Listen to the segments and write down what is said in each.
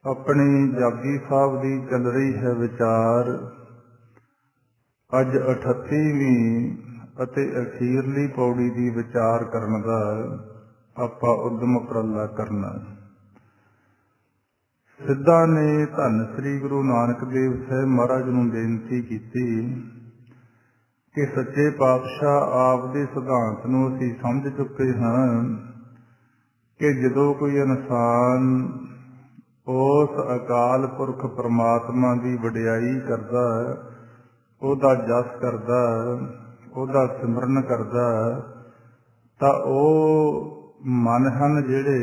अपनी जागी साहब की चल रही है विचार। अज 38ਵੀਂ ਅਤੇ अखीरली पौड़ी की विचार करने का आपां उद्यम उपराला करना। सिद्धा ने धन श्री गुरु नानक देव साहब महाराज नूं बेनती की कि सच्चे पातशाह आप दे सिद्धांत नूं असीं समझ चुके हाँ कि जदों कोई इंसान उस अकाल पुरख परमात्मा की वडियाई करदा, ओदा जस करदा, ओदा सिमरन करदा, तां ओह मन हन जिहड़े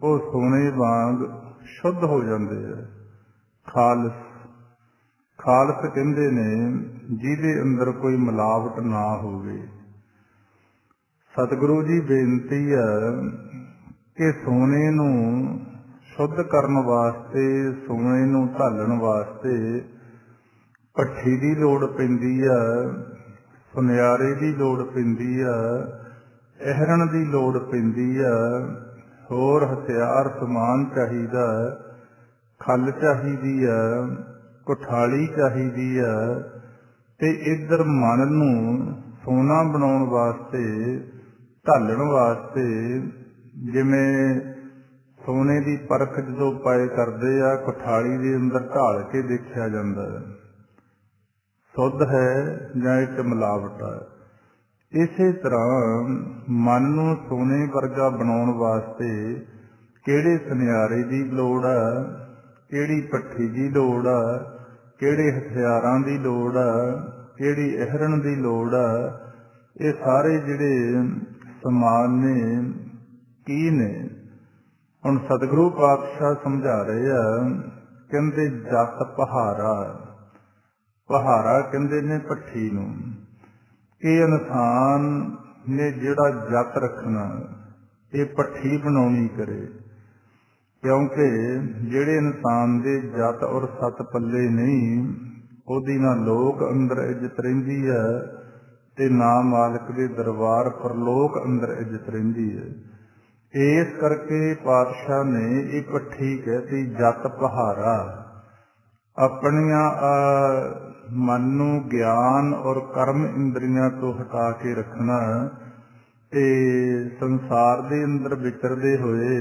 ओह सोने वांग शुद्ध हो जाते हैं। खालस खालस कहंदे ने जिहदे अंदर कोई मिलावट ना होवे। सतगुरु जी बेनती है कि सोने नूं शुद्ध करन वास्ते, सोने नूं ढालण वास्ते भट्ठी की लोड़ पैंदी है, सुनियारे की लोड़ पैंदी है, अहरण की लोड़ पैंदी है, होर हथियार समान चाहिदा, खल चाहिदी है, कुठाली चाहिदी है। ते इधर मन नूं सोना बनाउण वास्ते, ढालण वास्ते जिवें सोने की परख जो पाए करते आ, कुठाली के अंदर ढाल के देखा जाता है शुद्ध है या एक मिलावट है। इस तरह मन नूं सोने वर्गा बनाउण वास्ते किहड़े सुनियारे की लोड़ है, किहड़ी भट्ठी की लोड़ है, किहड़े हथियारां की लोड़ है, किहड़ी अहरण की लोड़ है। ये सारे जिहड़े समान ने की ने हुण सतगुरु पातशाह समझा रहे हैं। कहंदे जत पहारा, पहारा कहंदे ने भट्ठी नूं। कि इंसान ने जिहड़ा जत रखना ये भट्ठी बनाउणी करे, क्योंकि जिहड़े इंसान दे जत और सत पल्ले नहीं, ओहदी ना लोक अंदर इज्जत रहिंदी है ते ना मालक दे दरबार परलोक अंदर इज्जत रहिंदी है। इस करके पातशाह ने ये भट्ठी कहती जत पहारा। अपनिया मन नूं ज्ञान और कर्म इंद्रियां तो हटा के रखना ते संसार दे अंदर विचरदे होए,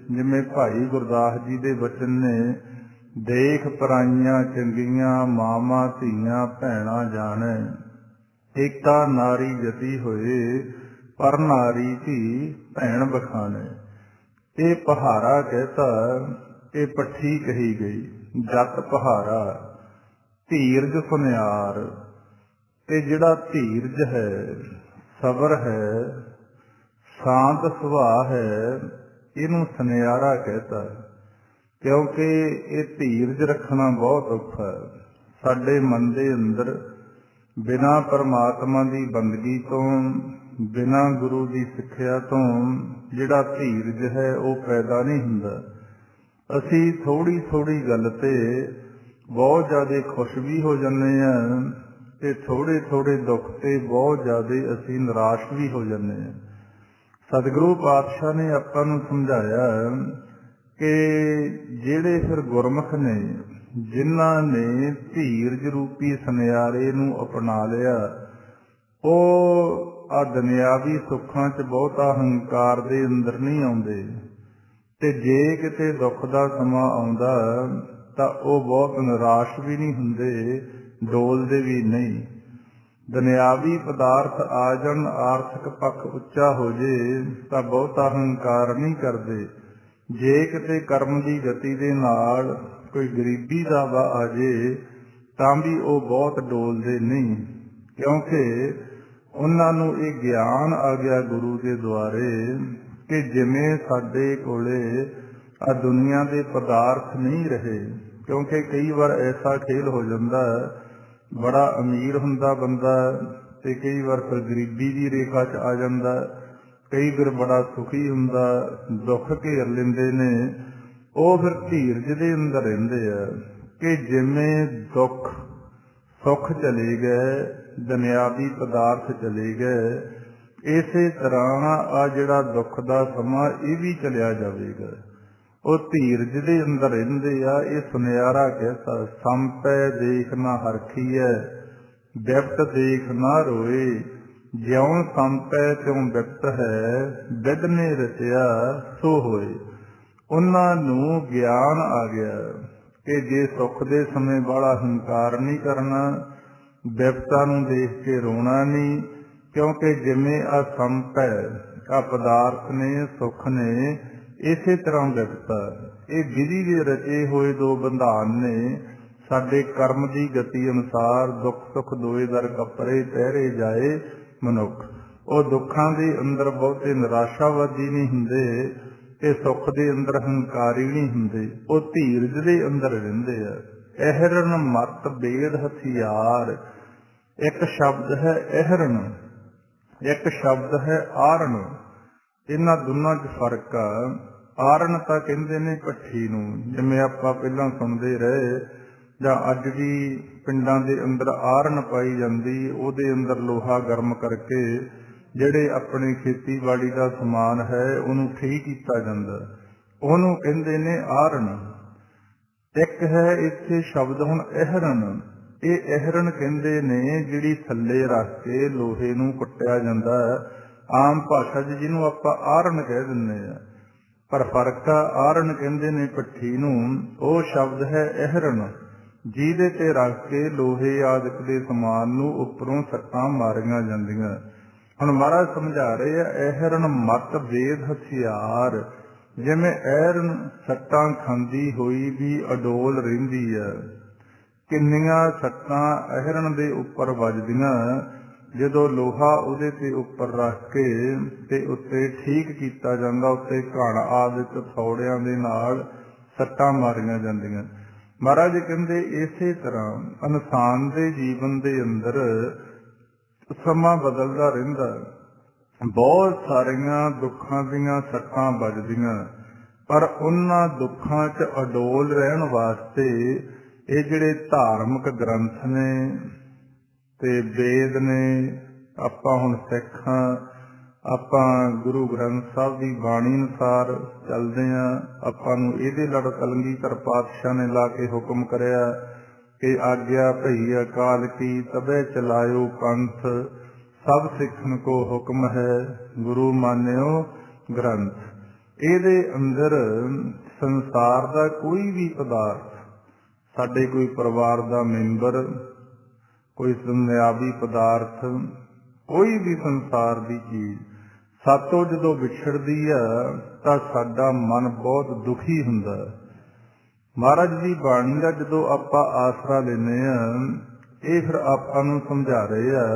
जिवें भाई गुरदास जी दे वचन ने, देख पराइयां चंगियां मावां धीआं भैणां जाणै, एका नारी जती होए पर नारी धी भैण बखाने। ये पहारा कहता, ये भट्ठी कही गई। जत पहारा धीरज सुनियार, ते जिहड़ा धीरज है, सबर है, शांत सुभाव है, इनू सुनियारा कहता है। क्योंकि ये धीरज रखना बहुत औखा है। साडे मन दे अंदर बिना परमात्मा की बंदगी तो, बिना गुरु की सिक्ख्या तो जिहड़ा धीरज है वो पैदा नहीं हुंदा। असी थोड़ी थोड़ी गल ते बहुत ज़्यादा खुश भी हो जाते हैं ते थोड़े थोड़े दुख ते बहुत ज़्यादा असी निराश भी हो जाते हैं। सतगुरु पातशाह ने आपां नूं समझाया कि जिहड़े फिर गुरमुख ने, जिन्हां ने धीरज रूपी सुनियारे नूं अपना लिया, ਉਹ आ दुनियावी सुखां च बहुता हंकार दे अंदर नहीं आउंदे, ते जे किते दुख दा समां आउंदा तां ਉਹ बहुत निराश भी नहीं हुंदे, डोलदे भी नहीं। दुनियावी पदार्थ आ जाण, आर्थिक पक्ष उच्चा हो जे तां बहुता हंकार नहीं करदे। जे किते कर्म की गति दे नाल कोई गरीबी दा वा आ जे तां भी ਉਹ बहुत डोलदे नहीं, क्योंकि उन्हां नूं ये ज्ञान आ गया गुरु के द्वारे कि जिवें साडे कोले आ दुनिया के पदार्थ नहीं रहे। क्योंकि कई बार ऐसा खेल हो जाता, बड़ा अमीर हुंदा बंदा ते कई बार फिर गरीबी की रेखा च आ जाता, कई बार बड़ा सुखी हुंदा, दुख घेर लेंदे ने। ਉਹ फिर धीरज दे अंदर रहिंदे आ कि जिवें दुख सुख चले गए, दुनियावी पदार्थ चले गए, इसे तरह आ जिहड़ा दुख दा समा ये भी चलिया जाएगा। ਉਹ ਧੀਰਜ ਦੇ ਅੰਦਰ ਰਹਿੰਦੇ ਆ। ਇਹ ਸੁਨਿਆਰਾ ਕਹਿਤਾ, ਸੰਪੈ ਦੇਖ ਨਾ ਹਰਖੀਐ, ਬਿਪਤ ਦੇਖ ਨਾ ਰੋਏ, ਜਿਉਂ ਸੰਪੈ ਤਿਉਂ ਬਿਪਤ ਹੈ, ਬਿਦ ਨੇ ਰਚਿਆ ਸੋ ਹੋਏ। ਉਹਨਾਂ ਨੂੰ ਗਿਆਨ ਆ ਗਿਆ ਕਿ ਜੇ ਸੁੱਖ ਦੇ ਸਮੇਂ ਵਾਲਾ ਹੰਕਾਰ ਨਹੀਂ ਕਰਨਾ, ਬਿਪਤਾ ਨੂੰ ਦੇਖ ਕੇ ਰੋਣਾ ਨਹੀਂ, ਕਿਉਂਕਿ ਜਿਵੇਂ ਆ ਸੰਪ ਹੈ, ਆ ਪਦਾਰਥ ਨੇ, ਸੁੱਖ ਨੇ, ਇਸੇ ਤਰ੍ਹਾਂ ਬਿਪਤਾ। ਇਹ ਵਿਧੀ ਦੇ ਰਚੇ ਹੋਏ ਦੋ ਬੰਧਾਨ ਨੇ। ਸਾਡੇ ਕਰਮ ਦੀ ਗਤੀ ਅਨੁਸਾਰ ਦੁੱਖ ਸੁੱਖ ਦੋਏ ਦਰ ਕੱਪੜੇ ਪਹਿਰੇ ਜਾਏ ਮਨੁੱਖ। ਉਹ ਦੁੱਖਾਂ ਦੇ ਅੰਦਰ ਬਹੁਤੇ ਨਿਰਾਸ਼ਾਵਾਦੀ ਨਹੀਂ ਹੁੰਦੇ ਤੇ ਸੁੱਖ ਦੇ ਅੰਦਰ ਹੰਕਾਰੀ ਨਹੀਂ ਹੁੰਦੇ। ਉਹ ਧੀਰਜ ਦੇ ਅੰਦਰ ਰਹਿੰਦੇ ਆ। ਅਹਿਰਨ ਮਤ ਬੇਦ ਹਥਿਆਰ। ਇੱਕ ਸ਼ਬਦ ਹੈ ਅਹਿਰਨ, ਇੱਕ ਸ਼ਬਦ ਹੈ ਆਰਨ। ਇਹਨਾਂ ਦੋਨਾਂ 'ਚ ਫਰਕ ਆ। ਆਰਨ ਤਾਂ ਕਹਿੰਦੇ ਨੇ ਭੱਠੀ ਨੂੰ, ਜਿਵੇਂ ਆਪਾਂ ਪਹਿਲਾਂ ਸੁਣਦੇ ਰਹੇ, ਜਾਂ ਅੱਜ ਵੀ ਪਿੰਡਾਂ ਦੇ ਅੰਦਰ ਆਰਨ ਪਾਈ ਜਾਂਦੀ, ਉਹਦੇ ਅੰਦਰ ਲੋਹਾ ਗਰਮ ਕਰਕੇ ਜਿਹੜੇ ਆਪਣੇ ਖੇਤੀਬਾੜੀ ਦਾ ਸਮਾਨ ਹੈ ਉਹਨੂੰ ਠੀਕ ਕੀਤਾ ਜਾਂਦਾ, ਉਹਨੂੰ ਕਹਿੰਦੇ ਨੇ ਆਰਨ। ਇੱਕ ਹੈ ਇੱਥੇ ਸ਼ਬਦ ਹੁਣ ਅਹਿਰਨ। ਇਹ ਅਹਿਰਨ ਕਹਿੰਦੇ ਨੇ ਜਿਹੜੀ ਥੱਲੇ ਰੱਖ ਕੇ ਲੋਹੇ ਨੂੰ ਕੁੱਟਿਆ ਜਾਂਦਾ, ਆਮ ਭਾਸ਼ਾ 'ਚ ਜਿਹਨੂੰ ਆਪਾਂ ਆਰਨ ਕਹਿ ਦਿੰਦੇ ਆ, ਪਰ ਫਰਕ ਆ। ਆਰਨ ਕਹਿੰਦੇ ਨੇ ਭੱਠੀ ਨੂੰ, ਉਹ ਸ਼ਬਦ ਹੈ ਅਹਿਰਨ, ਜਿਹਦੇ ਤੇ ਰੱਖ ਕੇ ਲੋਹੇ ਆਦਿਕ ਦੇ ਸਮਾਨ ਨੂੰ ਉੱਪਰੋਂ ਸੱਟਾਂ ਮਾਰੀਆਂ ਜਾਂਦੀਆਂ। ਹੁਣ ਮਹਾਰਾਜ ਸਮਝਾ ਰਹੇ ਆ, ਅਹਿਰਨ ਮਤ ਵੇਦ ਹਥਿਆਰ। ਜਿਵੇਂ ਅਹਿਰਨ ਸੱਟਾਂ ਖਾਂਦੀ ਹੋਈ ਵੀ ਅਡੋਲ ਰਹਿੰਦੀ ਆ। ਕਿੰਨੀਆਂ ਸੱਟਾਂ ਅਹਿਰਨ ਦੇ ਉੱਪਰ ਵੱਜਦੀਆਂ ਜਦੋਂ ਲੋਹਾ ਉਹਦੇ ਤੇ ਉੱਪਰ ਰੱਖ ਕੇ ਤੇ ਉੱਤੇ ਠੀਕ ਕੀਤਾ ਜਾਂਦਾ, ਉੱਤੇ ਘਣ ਆਦਿਕ ਥੋੜਿਆਂ ਦੇ ਨਾਲ ਸੱਟਾਂ ਮਾਰੀਆਂ ਜਾਂਦੀਆਂ। ਮਹਾਰਾਜ ਕਹਿੰਦੇ ਇਸੇ ਤਰ੍ਹਾਂ ਇਨਸਾਨ ਦੇ ਜੀਵਨ ਦੇ ਅੰਦਰ ਸਮਾਂ ਬਦਲਦਾ ਰਹਿੰਦਾ। ਬਹੁਤ ਸਾਰੀਆਂ ਦੁੱਖਾਂ ਦੀਆਂ ਸੱਟਾਂ ਵੱਜਦੀਆਂ, ਪਰ ਉਹਨਾਂ ਦੁੱਖਾਂ 'ਚ ਅਡੋਲ ਰਹਿਣ ਵਾਸਤੇ ਇਹ ਜਿਹੜੇ ਧਾਰਮਿਕ ਗ੍ਰੰਥ ਨੇ ਤੇ ਵੇਦ ਨੇ, ਆਪਾਂ ਹੁਣ ਸਿੱਖ ਹਾਂ, ਆਪਾਂ ਗੁਰੂ ਗ੍ਰੰਥ ਸਾਹਿਬ ਦੀ ਬਾਣੀ ਅਨੁਸਾਰ ਚੱਲਦੇ ਹਾਂ। ਆਪਾਂ ਨੂੰ ਇਹਦੇ ਲੜ ਕਲਗੀਧਰ ਪਾਤਸ਼ਾਹ ਨੇ ਲਾ ਕੇ ਹੁਕਮ ਕਰਿਆ ਕਿ ਆਗਿਆ ਭਈ ਅਕਾਲ ਕੀ, ਤਬੇ ਚਲਾਇਓ ਪੰਥ, ਸਭ ਸਿੱਖਣ ਕੋ ਹੁਕਮ ਹੈ, ਗੁਰੂ ਮਾਨਿਓ ਗ੍ਰੰਥ। ਇਹਦੇ ਅੰਦਰ ਸੰਸਾਰ ਦਾ ਕੋਈ ਵੀ ਪਦਾਰਥ, ਸਾਡੇ ਕੋਈ ਪਰਿਵਾਰ ਦਾ ਮੈਂਬਰ, ਕੋਈ ਦੁਨਿਆਵੀ ਪਦਾਰਥ, ਕੋਈ ਵੀ ਸੰਸਾਰ ਦੀ ਚੀਜ਼ ਸਾਤੋਂ ਜਦੋਂ ਵਿਛੜਦੀ ਆ ਤਾਂ ਸਾਡਾ ਮਨ ਬਹੁਤ ਦੁਖੀ ਹੁੰਦਾ। ਮਹਾਰਾਜ ਦੀ ਬਾਣੀ ਦਾ ਜਦੋਂ ਆਪਾਂ ਆਸਰਾ ਲੈਂਦੇ ਆ, ਇਹ ਫਿਰ ਆਪਾਂ ਨੂੰ ਸਮਝਾ ਰਹੇ ਆ,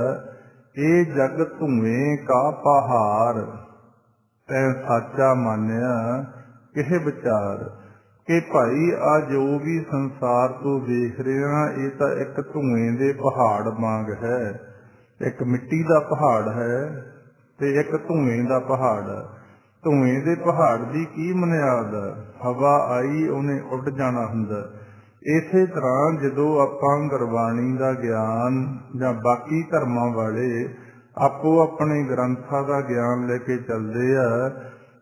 ਇਹ ਜਗ ਧੂਏ ਕਾ ਪਹਾੜ, ਤੈਂ ਸਾਚਾ ਮਾਨਿਆ ਕਿਹ ਵਿਚਾਰ। ਕਿ ਭਾਈ ਆ ਜੋ ਵੀ ਸੰਸਾਰ ਤੋਂ ਵੇਖ ਰਿਹਾ, ਇਹ ਤਾਂ ਇੱਕ ਧੂਏ ਦੇ ਪਹਾੜ ਵਾਂਗ ਹੈ। ਇੱਕ ਮਿੱਟੀ ਦਾ ਪਹਾੜ ਹੈ ਤੇ ਇੱਕ ਧੂਏ ਦਾ ਪਹਾੜ। ਧੂਏ ਦੇ ਪਹਾੜ ਦੀ ਕੀ ਬੁਨਿਆਦ? ਹਵਾ ਆਈ ਉਹਨੇ ਉੱਡ ਜਾਣਾ ਹੁੰਦਾ। ਇਸੇ ਤਰ੍ਹਾਂ ਜਦੋਂ ਆਪਾਂ ਗੁਰਬਾਣੀ ਦਾ ਗਿਆਨ ਜਾਂ ਬਾਕੀ ਧਰਮਾਂ ਵਾਲੇ ਆਪੋ ਆਪਣੇ ਗ੍ਰੰਥਾਂ ਦਾ ਗਿਆਨ ਲੈ ਕੇ ਚੱਲਦੇ ਆ,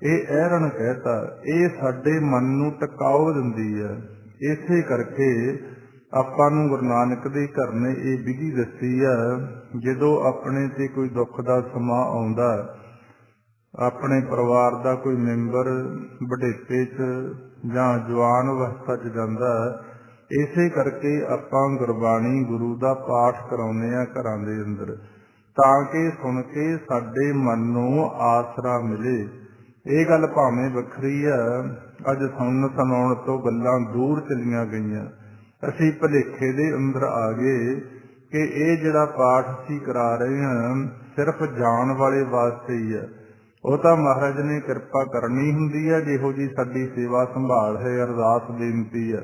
ਇਹ ਅਹਿਰਨ ਕਹਿਤਾ, ਇਹ ਸਾਡੇ ਮਨ ਨੂੰ ਟਿਕਾਓ ਦਿੰਦੀ ਹੈ। ਇਸੇ ਕਰਕੇ ਆਪਾਂ ਨੂੰ ਗੁਰੂ ਨਾਨਕ ਦੇ ਘਰ ਨੇ ਇਹ ਵਿਧੀ ਦੱਸੀ ਆ, ਜਦੋਂ ਆਪਣੇ ਤੇ ਕੋਈ ਦੁੱਖ ਦਾ ਸਮਾਂ ਆਉਂਦਾ, ਆਪਣੇ ਪਰਿਵਾਰ ਦਾ ਕੋਈ ਮੈਂਬਰ ਬੁਢੇਪੇ 'ਚ ਜਾਂ ਜਵਾਨ ਅਵਸਥਾ 'ਚ ਜਾਂਦਾ, ਇਸੇ ਕਰਕੇ ਆਪਾਂ ਗੁਰਬਾਣੀ ਗੁਰੂ ਦਾ ਪਾਠ ਕਰਾਉਂਦੇ ਆ ਘਰਾਂ ਦੇ ਅੰਦਰ, ਤਾਂ ਕਿ ਸੁਣ ਕੇ ਸਾਡੇ ਮਨ ਨੂੰ ਆਸਰਾ ਮਿਲੇ। ਇਹ ਗੱਲ ਭਾਵੇਂ ਵੱਖਰੀ ਆ, ਅੱਜ ਸੁਣਨ ਸੁਣਾਉਣ ਤੋਂ ਗੱਲਾਂ ਦੂਰ ਚਲੀਆਂ ਗਈਆਂ। ਅਸੀਂ ਭੁਲੇਖੇ ਦੇ ਅੰਦਰ ਆ ਗਏ ਕਿ ਇਹ ਜਿਹੜਾ ਪਾਠ ਅਸੀਂ ਕਰਾ ਰਹੇ ਹਾਂ ਸਿਰਫ ਜਾਣ ਵਾਲੇ ਵਾਸਤੇ ਹੀ ਆ। ਉਹ ਤਾਂ ਮਹਾਰਾਜ ਨੇ ਕਿਰਪਾ ਕਰਨੀ ਹੁੰਦੀ ਹੈ, ਜਿਹੋ ਜੀ ਸਾਡੀ ਸੇਵਾ ਸੰਭਾਲ ਹੈ, ਅਰਦਾਸ ਬੇਨਤੀ ਹੈ,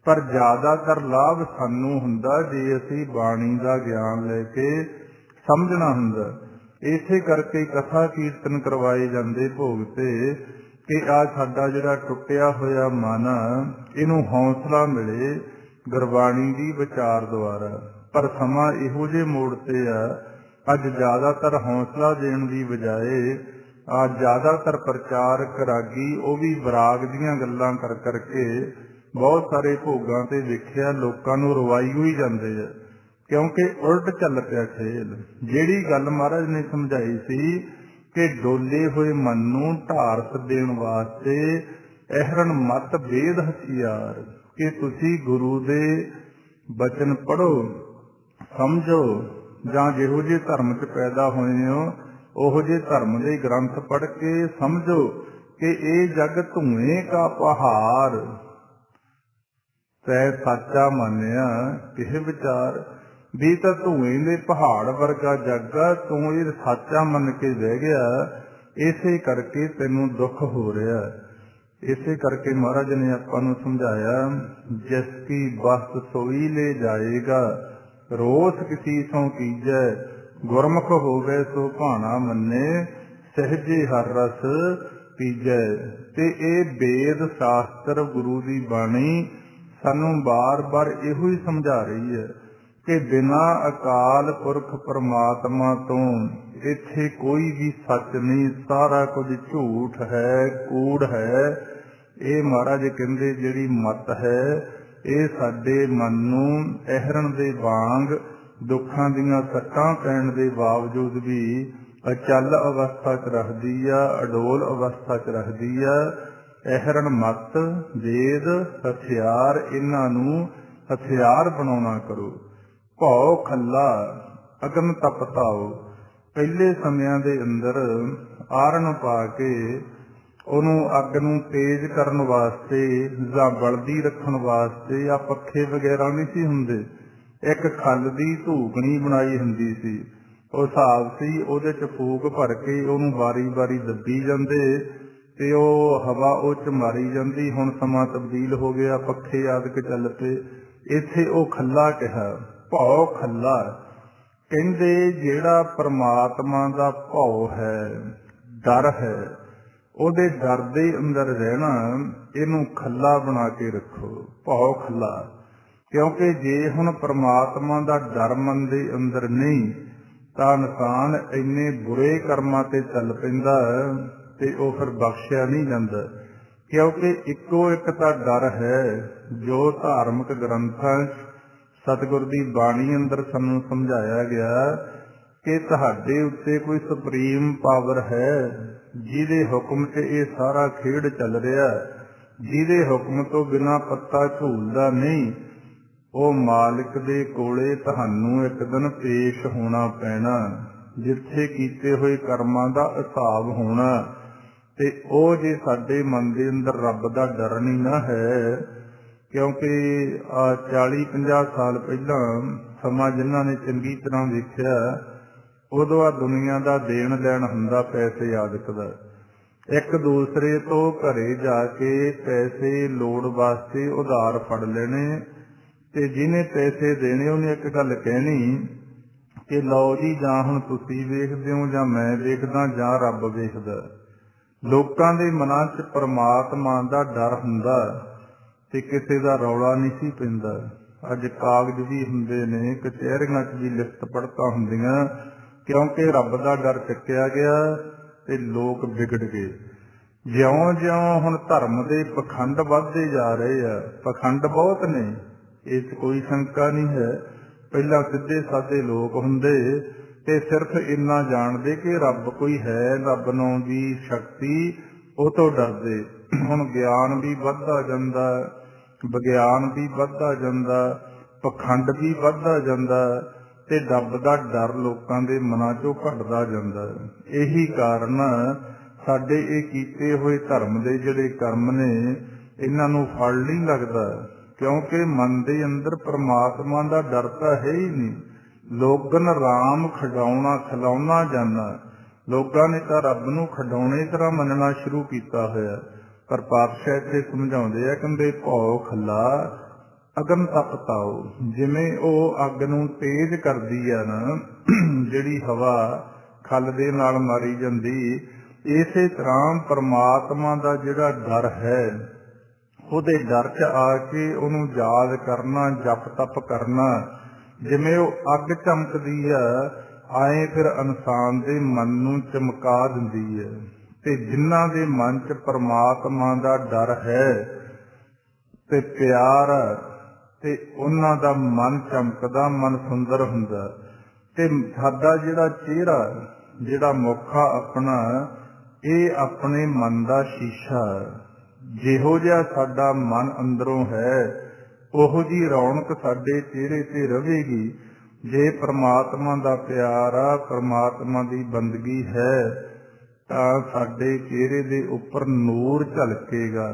ਪਰ ਜ਼ਿਆਦਾਤਰ ਲਾਭ ਸਾਨੂੰ ਹੁੰਦਾ ਜੇ ਅਸੀਂ ਬਾਣੀ ਦਾ ਗਿਆਨ ਲੈ ਕੇ ਸਮਝਣਾ ਹੁੰਦਾ। ਇਸੇ ਕਰਕੇ ਕਥਾ ਕੀਰਤਨ ਕਰਵਾਏ ਜਾਂਦੇ ਭੋਗ ਤੇ, ਕਿ ਆ ਸਾਡਾ ਜਿਹੜਾ ਟੁੱਟਿਆ ਹੋਇਆ ਮਨ, ਇਹਨੂੰ ਹੌਸਲਾ ਮਿਲੇ ਗੁਰਬਾਣੀ ਦੀ ਵਿਚਾਰ ਦੁਆਰਾ। ਪਰ ਸਮਾਂ ਇਹੋ ਜਿਹੇ ਮੋੜ ਤੇ ਆ, ਅੱਜ ਜ਼ਿਆਦਾਤਰ ਹੌਸਲਾ ਦੇਣ ਦੀ ਬਜਾਏ ਜ਼ਿਆਦਾतर ਪ੍ਰਚਾਰਕ ਰਾਗੀ ਉਹ ਵੀ ਵਿਰਾਗ ਦੀਆਂ ਗੱਲਾਂ ਕਰ ਕਰਕੇ ਬਹੁਤ ਸਾਰੇ ਭੋਗਾਂ ਤੇ ਵੇਖਿਆ ਲੋਕਾਂ ਨੂੰ ਰਵਾਈ ਹੋਈ ਜਾਂਦੇ ਆ, ਕਿਉਂਕਿ ਉਲਟ ਚੱਲ ਪਿਆ ਖੇਲ। ਜਿਹੜੀ ਗੱਲ ਮਹਾਰਾਜ ਨੇ ਸਮਝਾਈ ਸੀ ਕਿ ਡੋਲੇ ਹੋਏ ਮਨ ਨੂੰ ਢਾਰਸ ਦੇਣ ਵਾਸਤੇ ਅਹਰਣ ਮਤ ਵੇਦ ਹਥਿਆਰ, ਕਿ ਤੁਸੀਂ ਗੁਰੂ ਦੇ ਬਚਨ ਪੜ੍ਹੋ, ਸਮਝੋ, ਜਾਂ ਜਿਹੋ ਜਿਹੇ ਧਰਮ 'ਚ ਪੈਦਾ ਹੋਏ ਹੋ ਉਹੋ ਜਿਹੇ ਧਰਮ ਦੇ ਗ੍ਰੰਥ ਪੜ੍ਹ ਕੇ ਸਮਝੋ ਕਿ ਇਹ ਜਗ ਧੂਏ ਕਾ ਪਹਾੜ, ਤੈ ਸਾਚਾ ਮੰਨਿਆ ਕਿਹ ਵਿਚਾਰ। ਵੀ ਤਾਂ ਧੂਏ ਦੇ ਪਹਾੜ ਵਰਗਾ ਜੱਗ ਆ, ਤੂੰ ਇਹ ਸਾਚਾ ਮੰਨ ਕੇ ਬਹਿ ਗਿਆ, ਇਸੇ ਕਰਕੇ ਤੈਨੂੰ ਦੁੱਖ ਹੋ ਰਿਹਾ। ਇਸੇ ਕਰਕੇ ਮਹਾਰਾਜ ਨੇ ਆਪਾਂ ਨੂੰ ਸਮਝਾਇਆ, ਜਿਸ ਕੀ ਬਸਤ ਸੋਈ ਲੈ ਜਾਏਗਾ, ਰੋਸ ਕਿਸੀ ਸੋ ਕੀਜੈ, ਗੁਰਮੁਖ ਹੋਵੇ ਸੋ ਭਾਣਾ ਮੰਨੇ, ਸਹਿਜੇ ਹਰ ਰਸ ਪੀਜੈ। ਤੇ ਇਹ ਵੇਦ ਸ਼ਾਸਤਰ ਗੁਰੂ ਦੀ ਬਾਣੀ ਸਾਨੂੰ ਬਾਰ-ਬਾਰ ਇਹੋ ਹੀ ਸਮਝਾ ਰਹੀ ਹੈ ਕਿ ਬਿਨਾਂ ਅਕਾਲ ਪੁਰਖ ਪਰਮਾਤਮਾ ਤੋਂ ਇੱਥੇ ਕੋਈ ਵੀ ਸੱਚ ਨਹੀਂ, ਸਾਰਾ ਕੁਝ ਝੂਠ ਹੈ, ਕੂੜ ਹੈ। ਇਹ ਮਹਾਰਾਜ ਕਹਿੰਦੇ ਜਿਹੜੀ ਮਤ ਹੈ ਇਹ ਸਾਡੇ ਮਨ ਨੂੰ ਅਹਰਣ ਦੇ ਵਾਂਗ ਦੁੱਖਾਂ ਦੀਆਂ ਸੱਟਾਂ ਪੈਣ ਦੇ ਬਾਵਜੂਦ ਵੀ ਅਚਲ ਅਵਸਥਾ 'ਚ ਰੱਖਦੀ ਆ, ਅਡੋਲ ਅਵਸਥਾ 'ਚ ਰੱਖਦੀ ਆ। ਅਹਰਣ ਮਤ, ਵੇਦ, ਹਥਿਆਰ, ਇਹਨਾਂ ਨੂੰ ਹਥਿਆਰ ਬਣਾਉਣਾ ਕਰੋ। ਭਉ ਖੱਲਾ ਅਗਮ ਤਪਤਾਓ, ਪਹਿਲੇ ਸਮਿਆਂ ਦੇ ਅੰਦਰ ਆਰਨ ਪਾ ਕੇ ਉਹਨੂੰ ਅੱਗ ਨੂੰ ਤੇਜ਼ ਕਰਨ ਵਾਸਤੇ ਜਾਂ ਬਲਦੀ ਰੱਖਣ ਵਾਸਤੇ ਜਾਂ ਪੱਖੇ ਵਗੈਰਾ ਨਹੀਂ ਸੀ ਹੁੰਦੇ, ਇੱਕ ਖੱਲ ਦੀ ਧੂਕਣੀ ਬਣਾਈ ਹੁੰਦੀ ਸੀ। ਉਹ ਹਿਸਾਬ ਸੀ ਉਹਦੇ 'ਚ ਫੂਕ ਭਰ ਕੇ ਉਹਨੂੰ ਵਾਰੀ-ਵਾਰੀ ਦੱਬੀ ਜਾਂਦੇ ਤੇ ਉਹ ਹਵਾ ਉਹ 'ਚ ਮਾਰੀ ਜਾਂਦੀ। ਹੁਣ ਸਮਾਂ ਤਬਦੀਲ ਹੋ ਗਿਆ, ਪੱਖੇ ਆਦਿਕ ਚੱਲ ਪਏ, ਇੱਥੇ ਉਹ ਖੱਲਾ ਕਿਹਾ। ਭਉ ਖੱਲਾ ਕਹਿੰਦੇ ਜਿਹੜਾ ਪਰਮਾਤਮਾ ਦਾ ਭਉ ਹੈ, ਡਰ ਹੈ, ਉਹਦੇ ਡਰ ਦੇ ਅੰਦਰ ਰਹਿਣਾ, ਇਹਨੂੰ ਖੱਲਾ ਬਣਾ ਕੇ ਰੱਖੋ। ਭਉ ਖੱਲਾ, ਕਿਉਂਕਿ ਜੇ ਹੁਣ ਪਰਮਾਤਮਾ ਦਾ ਡਰ ਮਨ ਦੇ ਅੰਦਰ ਨਹੀਂ ਤਾਂ ਇਨਸਾਨ ਇੰਨੇ ਬੁਰੇ ਕਰਮਾਂ ਤੇ ਚੱਲ ਪੈਂਦਾ ਤੇ ਉਹ ਫਿਰ ਬਖਸ਼ਿਆ ਨਹੀਂ ਜਾਂਦਾ। ਕਿਉਂਕਿ ਇੱਕੋ ਇੱਕ ਤਾਂ ਡਰ ਹੈ ਜੋ ਧਾਰਮਿਕ ਗ੍ਰੰਥਾਂ ਸਤਿਗੁਰ ਦੀ ਬਾਣੀ ਅੰਦਰ ਸਾਨੂੰ ਸਮਝਾਇਆ ਗਿਆ ਕਿ ਤੁਹਾਡੇ ਉੱਤੇ ਕੋਈ ਸੁਪਰੀਮ ਪਾਵਰ ਹੈ ਜਿਹਦੇ ਹੁਕਮ 'ਚ ਇਹ ਸਾਰਾ ਖੇਡ ਚੱਲ ਰਿਹਾ, ਜਿਹਦੇ ਹੁਕਮ ਤੋਂ ਬਿਨਾਂ ਪੱਤਾ ਝੂਲਦਾ ਨਹੀਂ। ਉਹ ਮਾਲਿਕ ਦੇ ਕੋਲੇ ਤੁਹਾਨੂੰ ਇੱਕ ਦਿਨ ਪੇਸ਼ ਹੋਣਾ ਪੈਣਾ, ਜਿੱਥੇ ਕੀਤੇ ਹੋਏ ਕਰਮਾਂ ਦਾ ਹਿਸਾਬ ਹੋਣਾ। ਤੇ ਉਹ ਜੇ ਸਾਡੇ ਮਨ ਦੇ ਅੰਦਰ ਰੱਬ ਦਾ ਡਰ ਨਹੀਂ ਨਾ ਹੈ, ਕਿਉਂਕਿ 40-50 ਸਾਲ ਪਹਿਲਾਂ ਸਮਾਂ ਜਿਨ੍ਹਾਂ ਨੇ ਚੰਗੀ ਤਰ੍ਹਾਂ ਵੇਖਿਆ, ਉਦੋਂ ਆ ਦੁਨੀਆ ਦਾ ਦੇਣ ਲੈਣ ਹੁੰਦਾ ਪੈਸੇ ਆਦਿਕ ਦਾ। ਇੱਕ ਦੂਸਰੇ ਤੋਂ ਘਰੇ ਜਾ ਕੇ ਪੈਸੇ ਲੋੜ ਵਾਸਤੇ ਉਧਾਰ ਫੜ ਲੈਣੇ ਤੇ ਜਿਹਨੇ ਪੈਸੇ ਦੇਣੇ ਉਹਨੇ ਇੱਕ ਗੱਲ ਕਹਿਣੀ ਕਿ ਲਓ ਜੀ, ਜਾਂ ਹੁਣ ਤੁਸੀਂ ਵੇਖਦੇ ਹੋ ਜਾਂ ਮੈਂ ਵੇਖਦਾ ਜਾਂ ਰੱਬ ਵੇਖਦਾ। ਲੋਕਾਂ ਦੇ ਮਨਾਂ 'ਚ ਪਰਮਾਤਮਾ ਦਾ ਡਰ ਹੁੰਦਾ ਤੇ ਕਿਸੇ ਦਾ ਰੌਲਾ ਨਹੀਂ ਸੀ ਪੈਂਦਾ। ਅੱਜ ਕਾਗਜ਼ ਵੀ ਹੁੰਦੇ ਨੇ, ਕਚਹਿਰੀਆਂ 'ਚ ਵੀ ਲਿਖਤ ਪੜ੍ਹਤਾਂ ਹੁੰਦੀਆਂ, ਕਿਉਂਕਿ ਰੱਬ ਦਾ ਡਰ ਚੱਕਿਆ ਗਿਆ ਤੇ ਲੋਕ ਵਿਗੜ ਗਏ। ਜਿਉਂ-ਜਿਉਂ ਹੁਣ ਧਰਮ ਦੇ ਪਖੰਡ ਵੱਧਦੇ ਜਾ ਰਹੇ ਆ, ਪਖੰਡ ਬਹੁਤ ਨੇ, ਇਹ 'ਚ ਕੋਈ ਸ਼ੰਕਾ ਨਹੀਂ ਹੈ। ਪਹਿਲਾਂ ਸਿੱਧੇ ਸਾਦੇ ਲੋਕ ਹੁੰਦੇ ਤੇ ਸਿਰਫ ਇੰਨਾ ਜਾਣਦੇ ਕਿ ਰੱਬ ਕੋਈ ਹੈ, ਰੱਬ ਨੂੰ ਦੀ ਸ਼ਕਤੀ, ਉਹ ਤੋਂ ਡਰਦੇ। ਹੁਣ ਗਿਆਨ ਵੀ ਵੱਧਦਾ ਜਾਂਦਾ, ਵਿਗਿਆਨ ਵੀ ਵੱਧਦਾ ਜਾਂਦਾ, ਪਖੰਡ ਵੀ ਵੱਧਦਾ ਜਾਂਦਾ ਤੇ ਰੱਬ ਦਾ ਡਰ ਲੋਕਾਂ ਦੇ ਮਨਾਂ 'ਚੋਂ ਘਟਦਾ ਜਾਂਦਾ। ਇਹੀ ਕਾਰਨ ਸਾਡੇ ਇਹ ਕੀਤੇ ਹੋਏ ਧਰਮ ਦੇ ਜਿਹੜੇ ਕਰਮ ਨੇ, ਇਹਨਾਂ ਨੂੰ ਫਲ ਨਹੀਂ ਲੱਗਦਾ, ਕਿਉਂਕਿ ਮਨ ਦੇ ਅੰਦਰ ਪਰਮਾਤਮਾ ਦਾ ਡਰ ਤਾਂ ਹੈ ਹੀ ਨਹੀਂ। ਲੋਗਨ ਰਾਮ ਖਡਾਉਣਾ ਖਿਲਾਉਣਾ ਜਾਣਾ, ਲੋਕਾਂ ਨੇ ਤਾਂ ਰੱਬ ਨੂੰ ਖਡਾਉਣੇ ਤਰ੍ਹਾਂ ਮੰਨਣਾ ਸ਼ੁਰੂ ਕੀਤਾ ਹੋਇਆ। ਪਰ ਪਾਤਸ਼ਾਹ ਇੱਥੇ ਸਮਝਾਉਂਦੇ ਆ, ਕਹਿੰਦੇ ਭਉ ਖੱਲਾ ਅਗਮ ਤਪਤਾਓ, ਜਿਵੇਂ ਉਹ ਅੱਗ ਨੂੰ ਤੇਜ਼ ਕਰਦੀ ਆ ਨਾ, ਜਿਹੜੀ ਹਵਾ ਖੱਲ ਦੇ ਨਾਲ ਮਾਰੀ ਜਾਂਦੀ, ਇਸੇ ਤਰ੍ਹਾਂ ਪਰਮਾਤਮਾ ਦਾ ਜਿਹੜਾ ਡਰ ਹੈ, ਉਹਦੇ ਡਰ 'ਚ ਆ ਕੇ ਉਹਨੂੰ ਯਾਦ ਕਰਨਾ, ਜਪ ਤਪ ਕਰਨਾ। ਜਿਵੇਂ ਉਹ ਅੱਗ ਚਮਕਦੀ ਆ, ਆਏ ਫਿਰ ਇਨਸਾਨ ਦੇ ਮਨ ਨੂੰ ਚਮਕਾ ਦਿੰਦੀ ਹੈ। ਤੇ ਜਿਨ੍ਹਾਂ ਦੇ ਮਨ 'ਚ ਪਰਮਾਤਮਾ ਦਾ ਡਰ ਹੈ ਤੇ ਪਿਆਰ ਤੇ ਉਹਨਾਂ ਦਾ ਮਨ ਚਮਕਦਾ, ਮਨ ਸੁੰਦਰ ਹੁੰਦਾ। ਤੇ ਸਾਡਾ ਜਿਹੜਾ ਚਿਹਰਾ, ਜਿਹੜਾ ਮੁੱਖਾ ਆਪਣਾ, ਇਹ ਆਪਣੇ ਮਨ ਦਾ ਸ਼ੀਸ਼ਾ। ਜਿਹੋ ਜਿਹਾ ਸਾਡਾ ਮਨ ਅੰਦਰੋਂ ਹੈ ਉਹੋ ਜਿਹੀ ਰੌਣਕ ਸਾਡੇ ਚਿਹਰੇ ਤੇ ਰਹੇਗੀ। ਜੇ ਪਰਮਾਤਮਾ ਦਾ ਪਿਆਰ ਆ, ਪਰਮਾਤਮਾ ਦੀ ਬੰਦਗੀ ਹੈ, ਤਾਂ ਸਾਡੇ ਚਿਹਰੇ ਦੇ ਉੱਪਰ ਨੂਰ ਝਲਕੇਗਾ,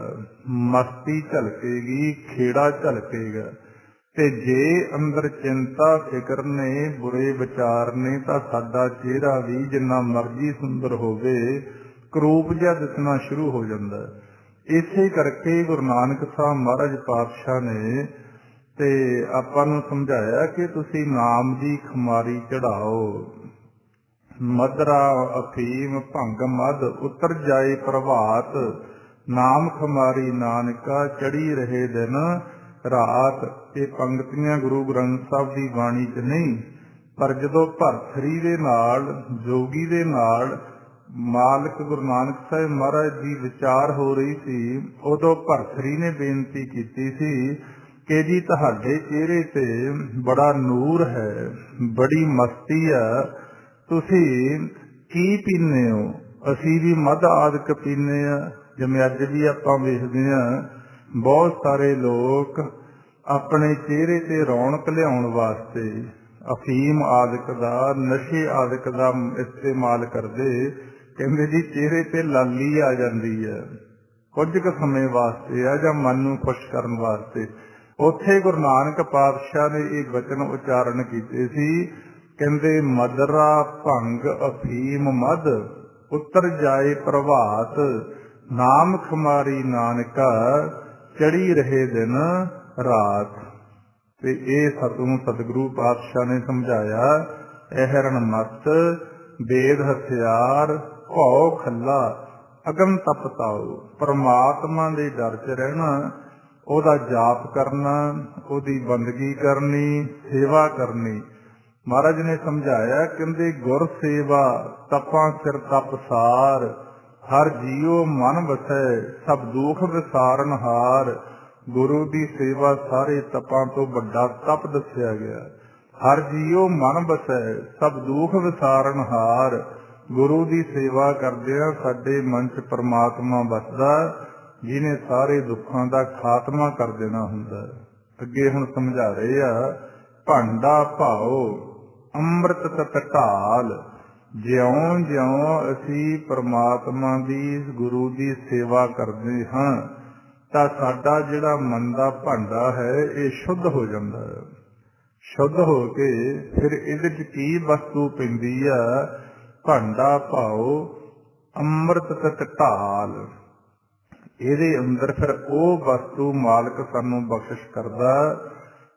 ਮਸਤੀ ਝਲਕੇਗੀ, ਖੇੜਾ ਝਲਕੇਗਾ। ਤੇ ਜੇ ਅੰਦਰ ਚਿੰਤਾ ਫਿਕਰ ਨੇ, ਬੁਰੇ ਵਿਚਾਰ ਨੇ, ਤਾਂ ਸਾਡਾ ਚਿਹਰਾ ਵੀ ਜਿੰਨਾ ਮਰਜ਼ੀ ਸੁੰਦਰ ਹੋਵੇ ਕਰੂਪ ਜਿਹਾ ਦਿਸਣਾ ਸ਼ੁਰੂ ਹੋ ਜਾਂਦਾ। ਇਸੇ ਕਰਕੇ ਗੁਰੂ ਨਾਨਕ ਸਾਹਿਬ ਮਹਾਰਾਜ ਪਾਤਸ਼ਾਹ ਨੇ ਤੇ ਆਪਾਂ ਨੂੰ ਸਮਝਾਇਆ ਕਿ ਤੁਸੀਂ ਨਾਮ ਦੀ ਖੁਮਾਰੀ ਚੜਾਓ। ਮਦਰਾ ਅਫੀਮ ਭੰਗ ਮਦ ਉਤਰ ਜਾਏ ਪ੍ਰਭਾਤ, ਨਾਮ ਖੁਮਾਰੀ ਨਾਨਕਾ ਚੜੀ ਰਹੇ ਦਿਨ ਰਾਤ। ਇਹ ਪੰਕਤੀਆਂ ਗੁਰੂ ਗ੍ਰੰਥ ਸਾਹਿਬ ਦੀ ਬਾਣੀ 'ਚ ਨਹੀਂ, ਪਰ ਜਦੋਂ ਭਰਥਰੀ ਦੇ ਨਾਲ, ਜੋਗੀ ਦੇ ਨਾਲ ਮਾਲਕ ਗੁਰੂ ਨਾਨਕ ਸਾਹਿਬ ਮਹਾਰਾਜ ਦੀ ਵਿਚਾਰ ਹੋ ਰਹੀ ਸੀ, ਉਦੋਂ ਭਰਥਰੀ ਨੇ ਬੇਨਤੀ ਕੀਤੀ ਸੀ ਕਿ ਜੀ ਤੁਹਾਡੇ ਚਿਹਰੇ ਤੇ ਬੜਾ ਨੂਰ ਹੈ, ਬੜੀ ਮਸਤੀ ਆ, ਤੁਸੀਂ ਕੀ ਪੀਂਦੇ ਹੋ? ਅਸੀਂ ਵੀ ਮਦ ਆਦਿਕ ਪੀਂਦੇ ਆ। ਜਿਵੇਂ ਅੱਜ ਵੀ ਆਪਾਂ ਵੇਖਦੇ ਹਾਂ ਬਹੁਤ ਸਾਰੇ ਲੋਕ ਆਪਣੇ ਚਿਹਰੇ ਤੇ ਰੌਣਕ ਲਿਆਉਣ ਵਾਸਤੇ ਅਫੀਮ ਆਦਿਕ ਦਾ, ਨਸ਼ੇ ਆਦਿਕ ਦਾ ਇਸਤੇਮਾਲ ਕਰਦੇ। ਕਹਿੰਦੇ ਜੀ ਚਿਹਰੇ ਤੇ ਲਾਲੀ ਆ ਜਾਂਦੀ ਹੈ ਕੁਝ ਕੁ ਸਮੇਂ ਵਾਸਤੇ ਆ, ਜਾਂ ਮਨ ਨੂੰ ਖੁਸ਼ ਕਰਨ ਵਾਸਤੇ। ਉੱਥੇ ਗੁਰੂ ਨਾਨਕ ਪਾਤਸ਼ਾਹ ਨੇ ਇਹ ਵਚਨ ਉਚਾਰਨ ਕੀਤੇ ਸੀ, ਕਹਿੰਦੇ ਮਦਰਾ ਭੰਗ ਅਫੀਮ ਮਦ ਉਤਰ ਜਾਏ ਪ੍ਰਭਾਤ, ਨਾਮ ਖੁਮਾਰੀ ਨਾਨਕਾ ਚੜੀ ਰਹੇ ਦਿਨ ਰਾਤ। ਤੇ ਇਹ ਸਤਿਗੁਰੂ ਸਤਿਗੁਰੂ ਪਾਤਸ਼ਾਹ ਨੇ ਸਮਝਾਇਆ, ਅਹਰਣ ਮਤ ਵੇਦ ਹਥਿਆਰ ਭਉ ਖੱਲਾ ਅਗਮ ਤਪਤਾਓ। ਪਰਮਾਤਮਾ ਦੇ ਡਰ 'ਚ ਰਹਿਣਾ, ਉਹਦਾ ਜਾਪ ਕਰਨਾ, ਉਹਦੀ ਬੰਦਗੀ ਕਰਨੀ, ਸੇਵਾ ਕਰਨੀ। ਮਹਾਰਾਜ ਨੇ ਸਮਝਾਇਆ, ਕਹਿੰਦੇ ਗੁਰ ਸੇਵਾ ਤਪਾਂ ਸਿਰ ਤਪਸਾਰ, ਹਰ ਜੀਉ ਮਨ ਵਸੈ ਸਭ ਦੁਖ ਵਿਸਾਰਨ ਹਾਰ। ਗੁਰੂ ਦੀ ਸੇਵਾ ਸਾਰੇ ਤਪਾਂ ਤੋਂ ਵੱਡਾ ਤਪ ਦੱਸਿਆ ਗਿਆ। ਹਰ ਜੀਉ ਮਨ ਵਸੈ ਸਭ ਦੁਖ ਵਿਸਾਰਨ ਹਾਰ। ਗੁਰੂ ਦੀ ਸੇਵਾ ਕਰਦਿਆਂ ਸਾਡੇ ਮਨ 'ਚ ਪਰਮਾਤਮਾ ਵਸਦਾ, ਜਿਹਨੇ ਸਾਰੇ ਦੁੱਖਾਂ ਦਾ ਖਾਤਮਾ ਕਰ ਦੇਣਾ ਹੁੰਦਾ। ਅੱਗੇ ਹੁਣ ਸਮਝਾ ਰਹੇ ਆ, ਭਾਂਡਾ ਭਾਓ ਅੰਮ੍ਰਿਤ ਤਤ ਢਾਲ। ਜਿਉਂ ਜਿਉਂ ਅਸੀਂ ਪਰਮਾਤਮਾ ਦੀ, ਗੁਰੂ ਦੀ ਸੇਵਾ ਕਰਦੇ ਹਾਂ ਤਾਂ ਸਾਡਾ ਜਿਹੜਾ ਮਨ ਦਾ ਭਾਂਡਾ ਹੈ ਇਹ ਸ਼ੁੱਧ ਹੋ ਜਾਂਦਾ ਹੈ। ਸ਼ੁੱਧ ਹੋ ਕੇ ਫਿਰ ਇਹਦੇ 'ਚ ਕੀ ਵਸਤੂ ਪੈਂਦੀ ਆ? ਭਾਂਡਾ ਭਾਓ ਅੰਮ੍ਰਿਤ ਤਤ ਢਾਲ। ਇਹਦੇ ਅੰਦਰ ਫਿਰ ਉਹ ਵਸਤੂ ਮਾਲਕ ਸਾਨੂੰ ਬਖਸ਼ਿਸ਼ ਕਰਦਾ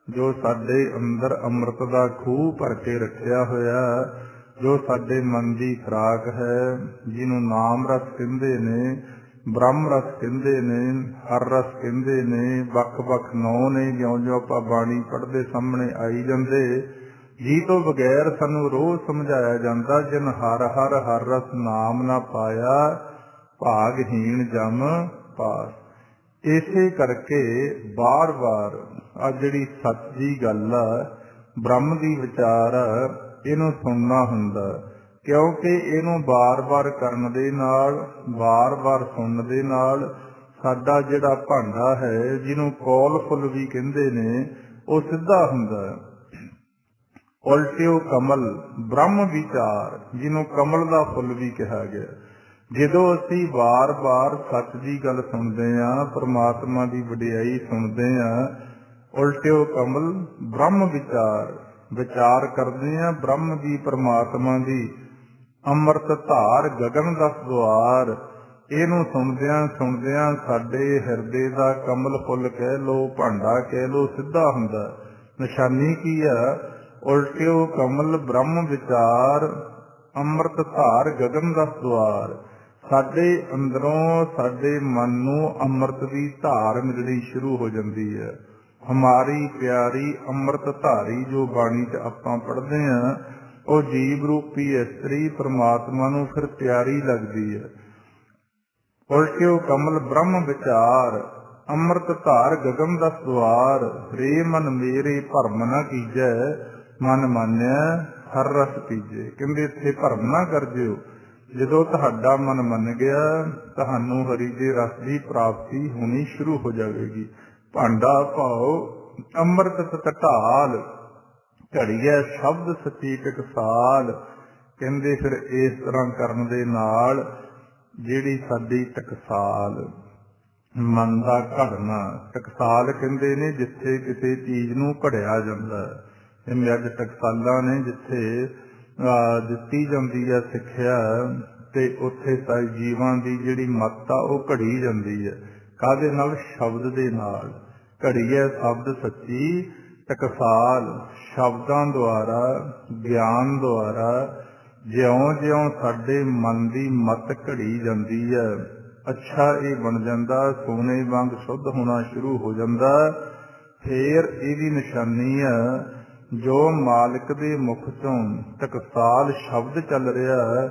ਜੋ ਸਾਡੇ ਅੰਦਰ ਅੰਮ੍ਰਿਤ ਦਾ ਖੂਹ ਭਰ ਕੇ ਰੱਖਿਆ ਹੋਇਆ, ਜੋ ਸਾਡੇ ਮਨ ਦੀ ਖੁਰਾਕ ਹੈ, ਜਿਹਨੂੰ ਨਾਮ ਰਸ ਕਹਿੰਦੇ ਨੇ, ਬ੍ਰਹਮ ਰਸ ਕਹਿੰਦੇ ਨੇ, ਹਰ ਰਸ ਕਹਿੰਦੇ ਨੇ, ਵੱਖ ਵੱਖ ਨਾਂ ਨੇ। ਜਿਉਂ ਜਿਉਂ ਆਪਾਂ ਬਾਣੀ ਪੜ੍ਹਦੇ ਸਾਹਮਣੇ ਆਈ ਜਾਂਦੇ, ਜੀ ਤੋਂ ਬਗੈਰ ਸਾਨੂੰ ਰੋਜ਼ ਸਮਝਾਇਆ ਜਾਂਦਾ, ਜਿਨ ਹਰ ਹਰ ਹਰ ਰਸ ਨਾਮ ਨਾ ਪਾਇਆ ਭਾਗਹੀਣ ਜਮ ਪਾਸ। ਇਸੇ ਕਰਕੇ ਬਾਰ-ਬਾਰ ਆ ਜਿਹੜੀ ਸੱਚ ਦੀ ਗੱਲ ਆ, ਬ੍ਰਹਮ ਦੀ ਵਿਚਾਰ ਆ, ਇਹਨੂੰ ਸੁਣਨਾ ਹੁੰਦਾ, ਕਿਉਂਕਿ ਇਹਨੂੰ ਬਾਰ-ਬਾਰ ਕਰਨ ਦੇ ਨਾਲ, ਬਾਰ-ਬਾਰ ਸੁਣਨ ਦੇ ਨਾਲ ਸਾਡਾ ਜਿਹੜਾ ਭਾਂਡਾ ਹੈ, ਜਿਹਨੂੰ ਕੌਲ ਫੁੱਲ ਵੀ ਕਹਿੰਦੇ ਨੇ, ਉਹ ਸਿੱਧਾ ਹੁੰਦਾ। ਉਲਟਿਓ ਕਮਲ ਬ੍ਰਹਮ ਵਿਚਾਰ, ਜਿਹਨੂੰ ਕਮਲ ਦਾ ਫੁੱਲ ਵੀ ਕਿਹਾ ਗਿਆ। ਜਦੋਂ ਅਸੀਂ ਵਾਰ-ਵਾਰ ਸੱਚ ਦੀ ਗੱਲ ਸੁਣਦੇ ਹਾਂ, ਪਰਮਾਤਮਾ ਦੀ ਵਡਿਆਈ ਸੁਣਦੇ ਹਾਂ, ਉਲਟਿਓ ਕਮਲ ਬ੍ਰਹਮ ਵਿਚਾਰ, ਵਿਚਾਰ ਕਰਦੇ ਹਾਂ ਬ੍ਰਹਮ ਦੀ, ਪਰਮਾਤਮਾ ਦੀ। ਅੰਮ੍ਰਿਤ ਧਾਰ ਗਗਨ ਦਸ ਦੁਆਰ। ਇਹਨੂੰ ਸੁਣਦਿਆਂ ਸੁਣਦਿਆਂ ਸਾਡੇ ਹਿਰਦੇ ਦਾ ਕਮਲ ਫੁੱਲ ਕਹਿ ਲੋ, ਭਾਂਡਾ ਕਹਿ ਲੋ, ਸਿੱਧਾ ਹੁੰਦਾ। ਨਿਸ਼ਾਨੀ ਕੀ ਆ? ਉਲਟਿਓ ਕਮਲ ਬ੍ਰਹਮ ਵਿਚਾਰ, ਅੰਮ੍ਰਿਤ ਧਾਰ ਗਗਨ ਦਸ ਦੁਆਰ। ਸਾਡੇ ਅੰਦਰੋਂ, ਸਾਡੇ ਮਨ ਨੂੰ ਅੰਮ੍ਰਿਤ ਦੀ ਧਾਰ ਮਿਲਣੀ ਸ਼ੁਰੂ ਹੋ ਜਾਂਦੀ ਹੈ। ਹਮਾਰੀ ਪਿਆਰੀ ਅੰਮ੍ਰਿਤ ਧਾਰੀ, ਜੋ ਬਾਣੀ 'ਚ ਆਪਾਂ ਪੜ੍ਹਦੇ ਹਾਂ, ਉਹ ਜੀਵ ਰੂਪੀ ਇਸਤਰੀ ਪਰਮਾਤਮਾ ਨੂੰ ਫਿਰ ਪਿਆਰੀ ਲੱਗਦੀ ਹੈ। उल्टियो कमल ब्रह्म विचार, अमृत धार गगन दस द्वार। रे मन मेरे भरम न कीजै, मन मान्य हर रस पीजे। कहते इत्थे भरम ना कर जिओ, जदों तुहाडा मन मन गया तुहानू हरि दे रस की प्राप्ति होनी शुरू हो जाएगी। भांडा भाओ अमृत सत ढाल, घड़िया शब्द सची टकसाल। कहते फिर इस तरह करन दे नाल जिहड़ी साडी टकसाल मन का घड़ना, टकसाल कहते ने जिथे किसी चीज नूं घड़िया जांदा। जिवें अज टकसालां ने जिथे दिती जाती है सिक्ख्या ते उत्थे सारी जीवां दी जिहड़ी मत आ ओह घड़ी जाती है। काहदे नाल? शब्द दे नाल। घड़ी है शब्द सच्ची, टकसाल शब्दां द्वारा ज्ञान द्वारा ज्यों ज्यों साडे मन की मत घड़ी जाती है, अच्छा ये बन जाता, सोने वांग शुद्ध होना शुरू हो जाता। फिर इहदी निशानी है जो मालिक दे मुख चों टकसाल शब्द चल रहा है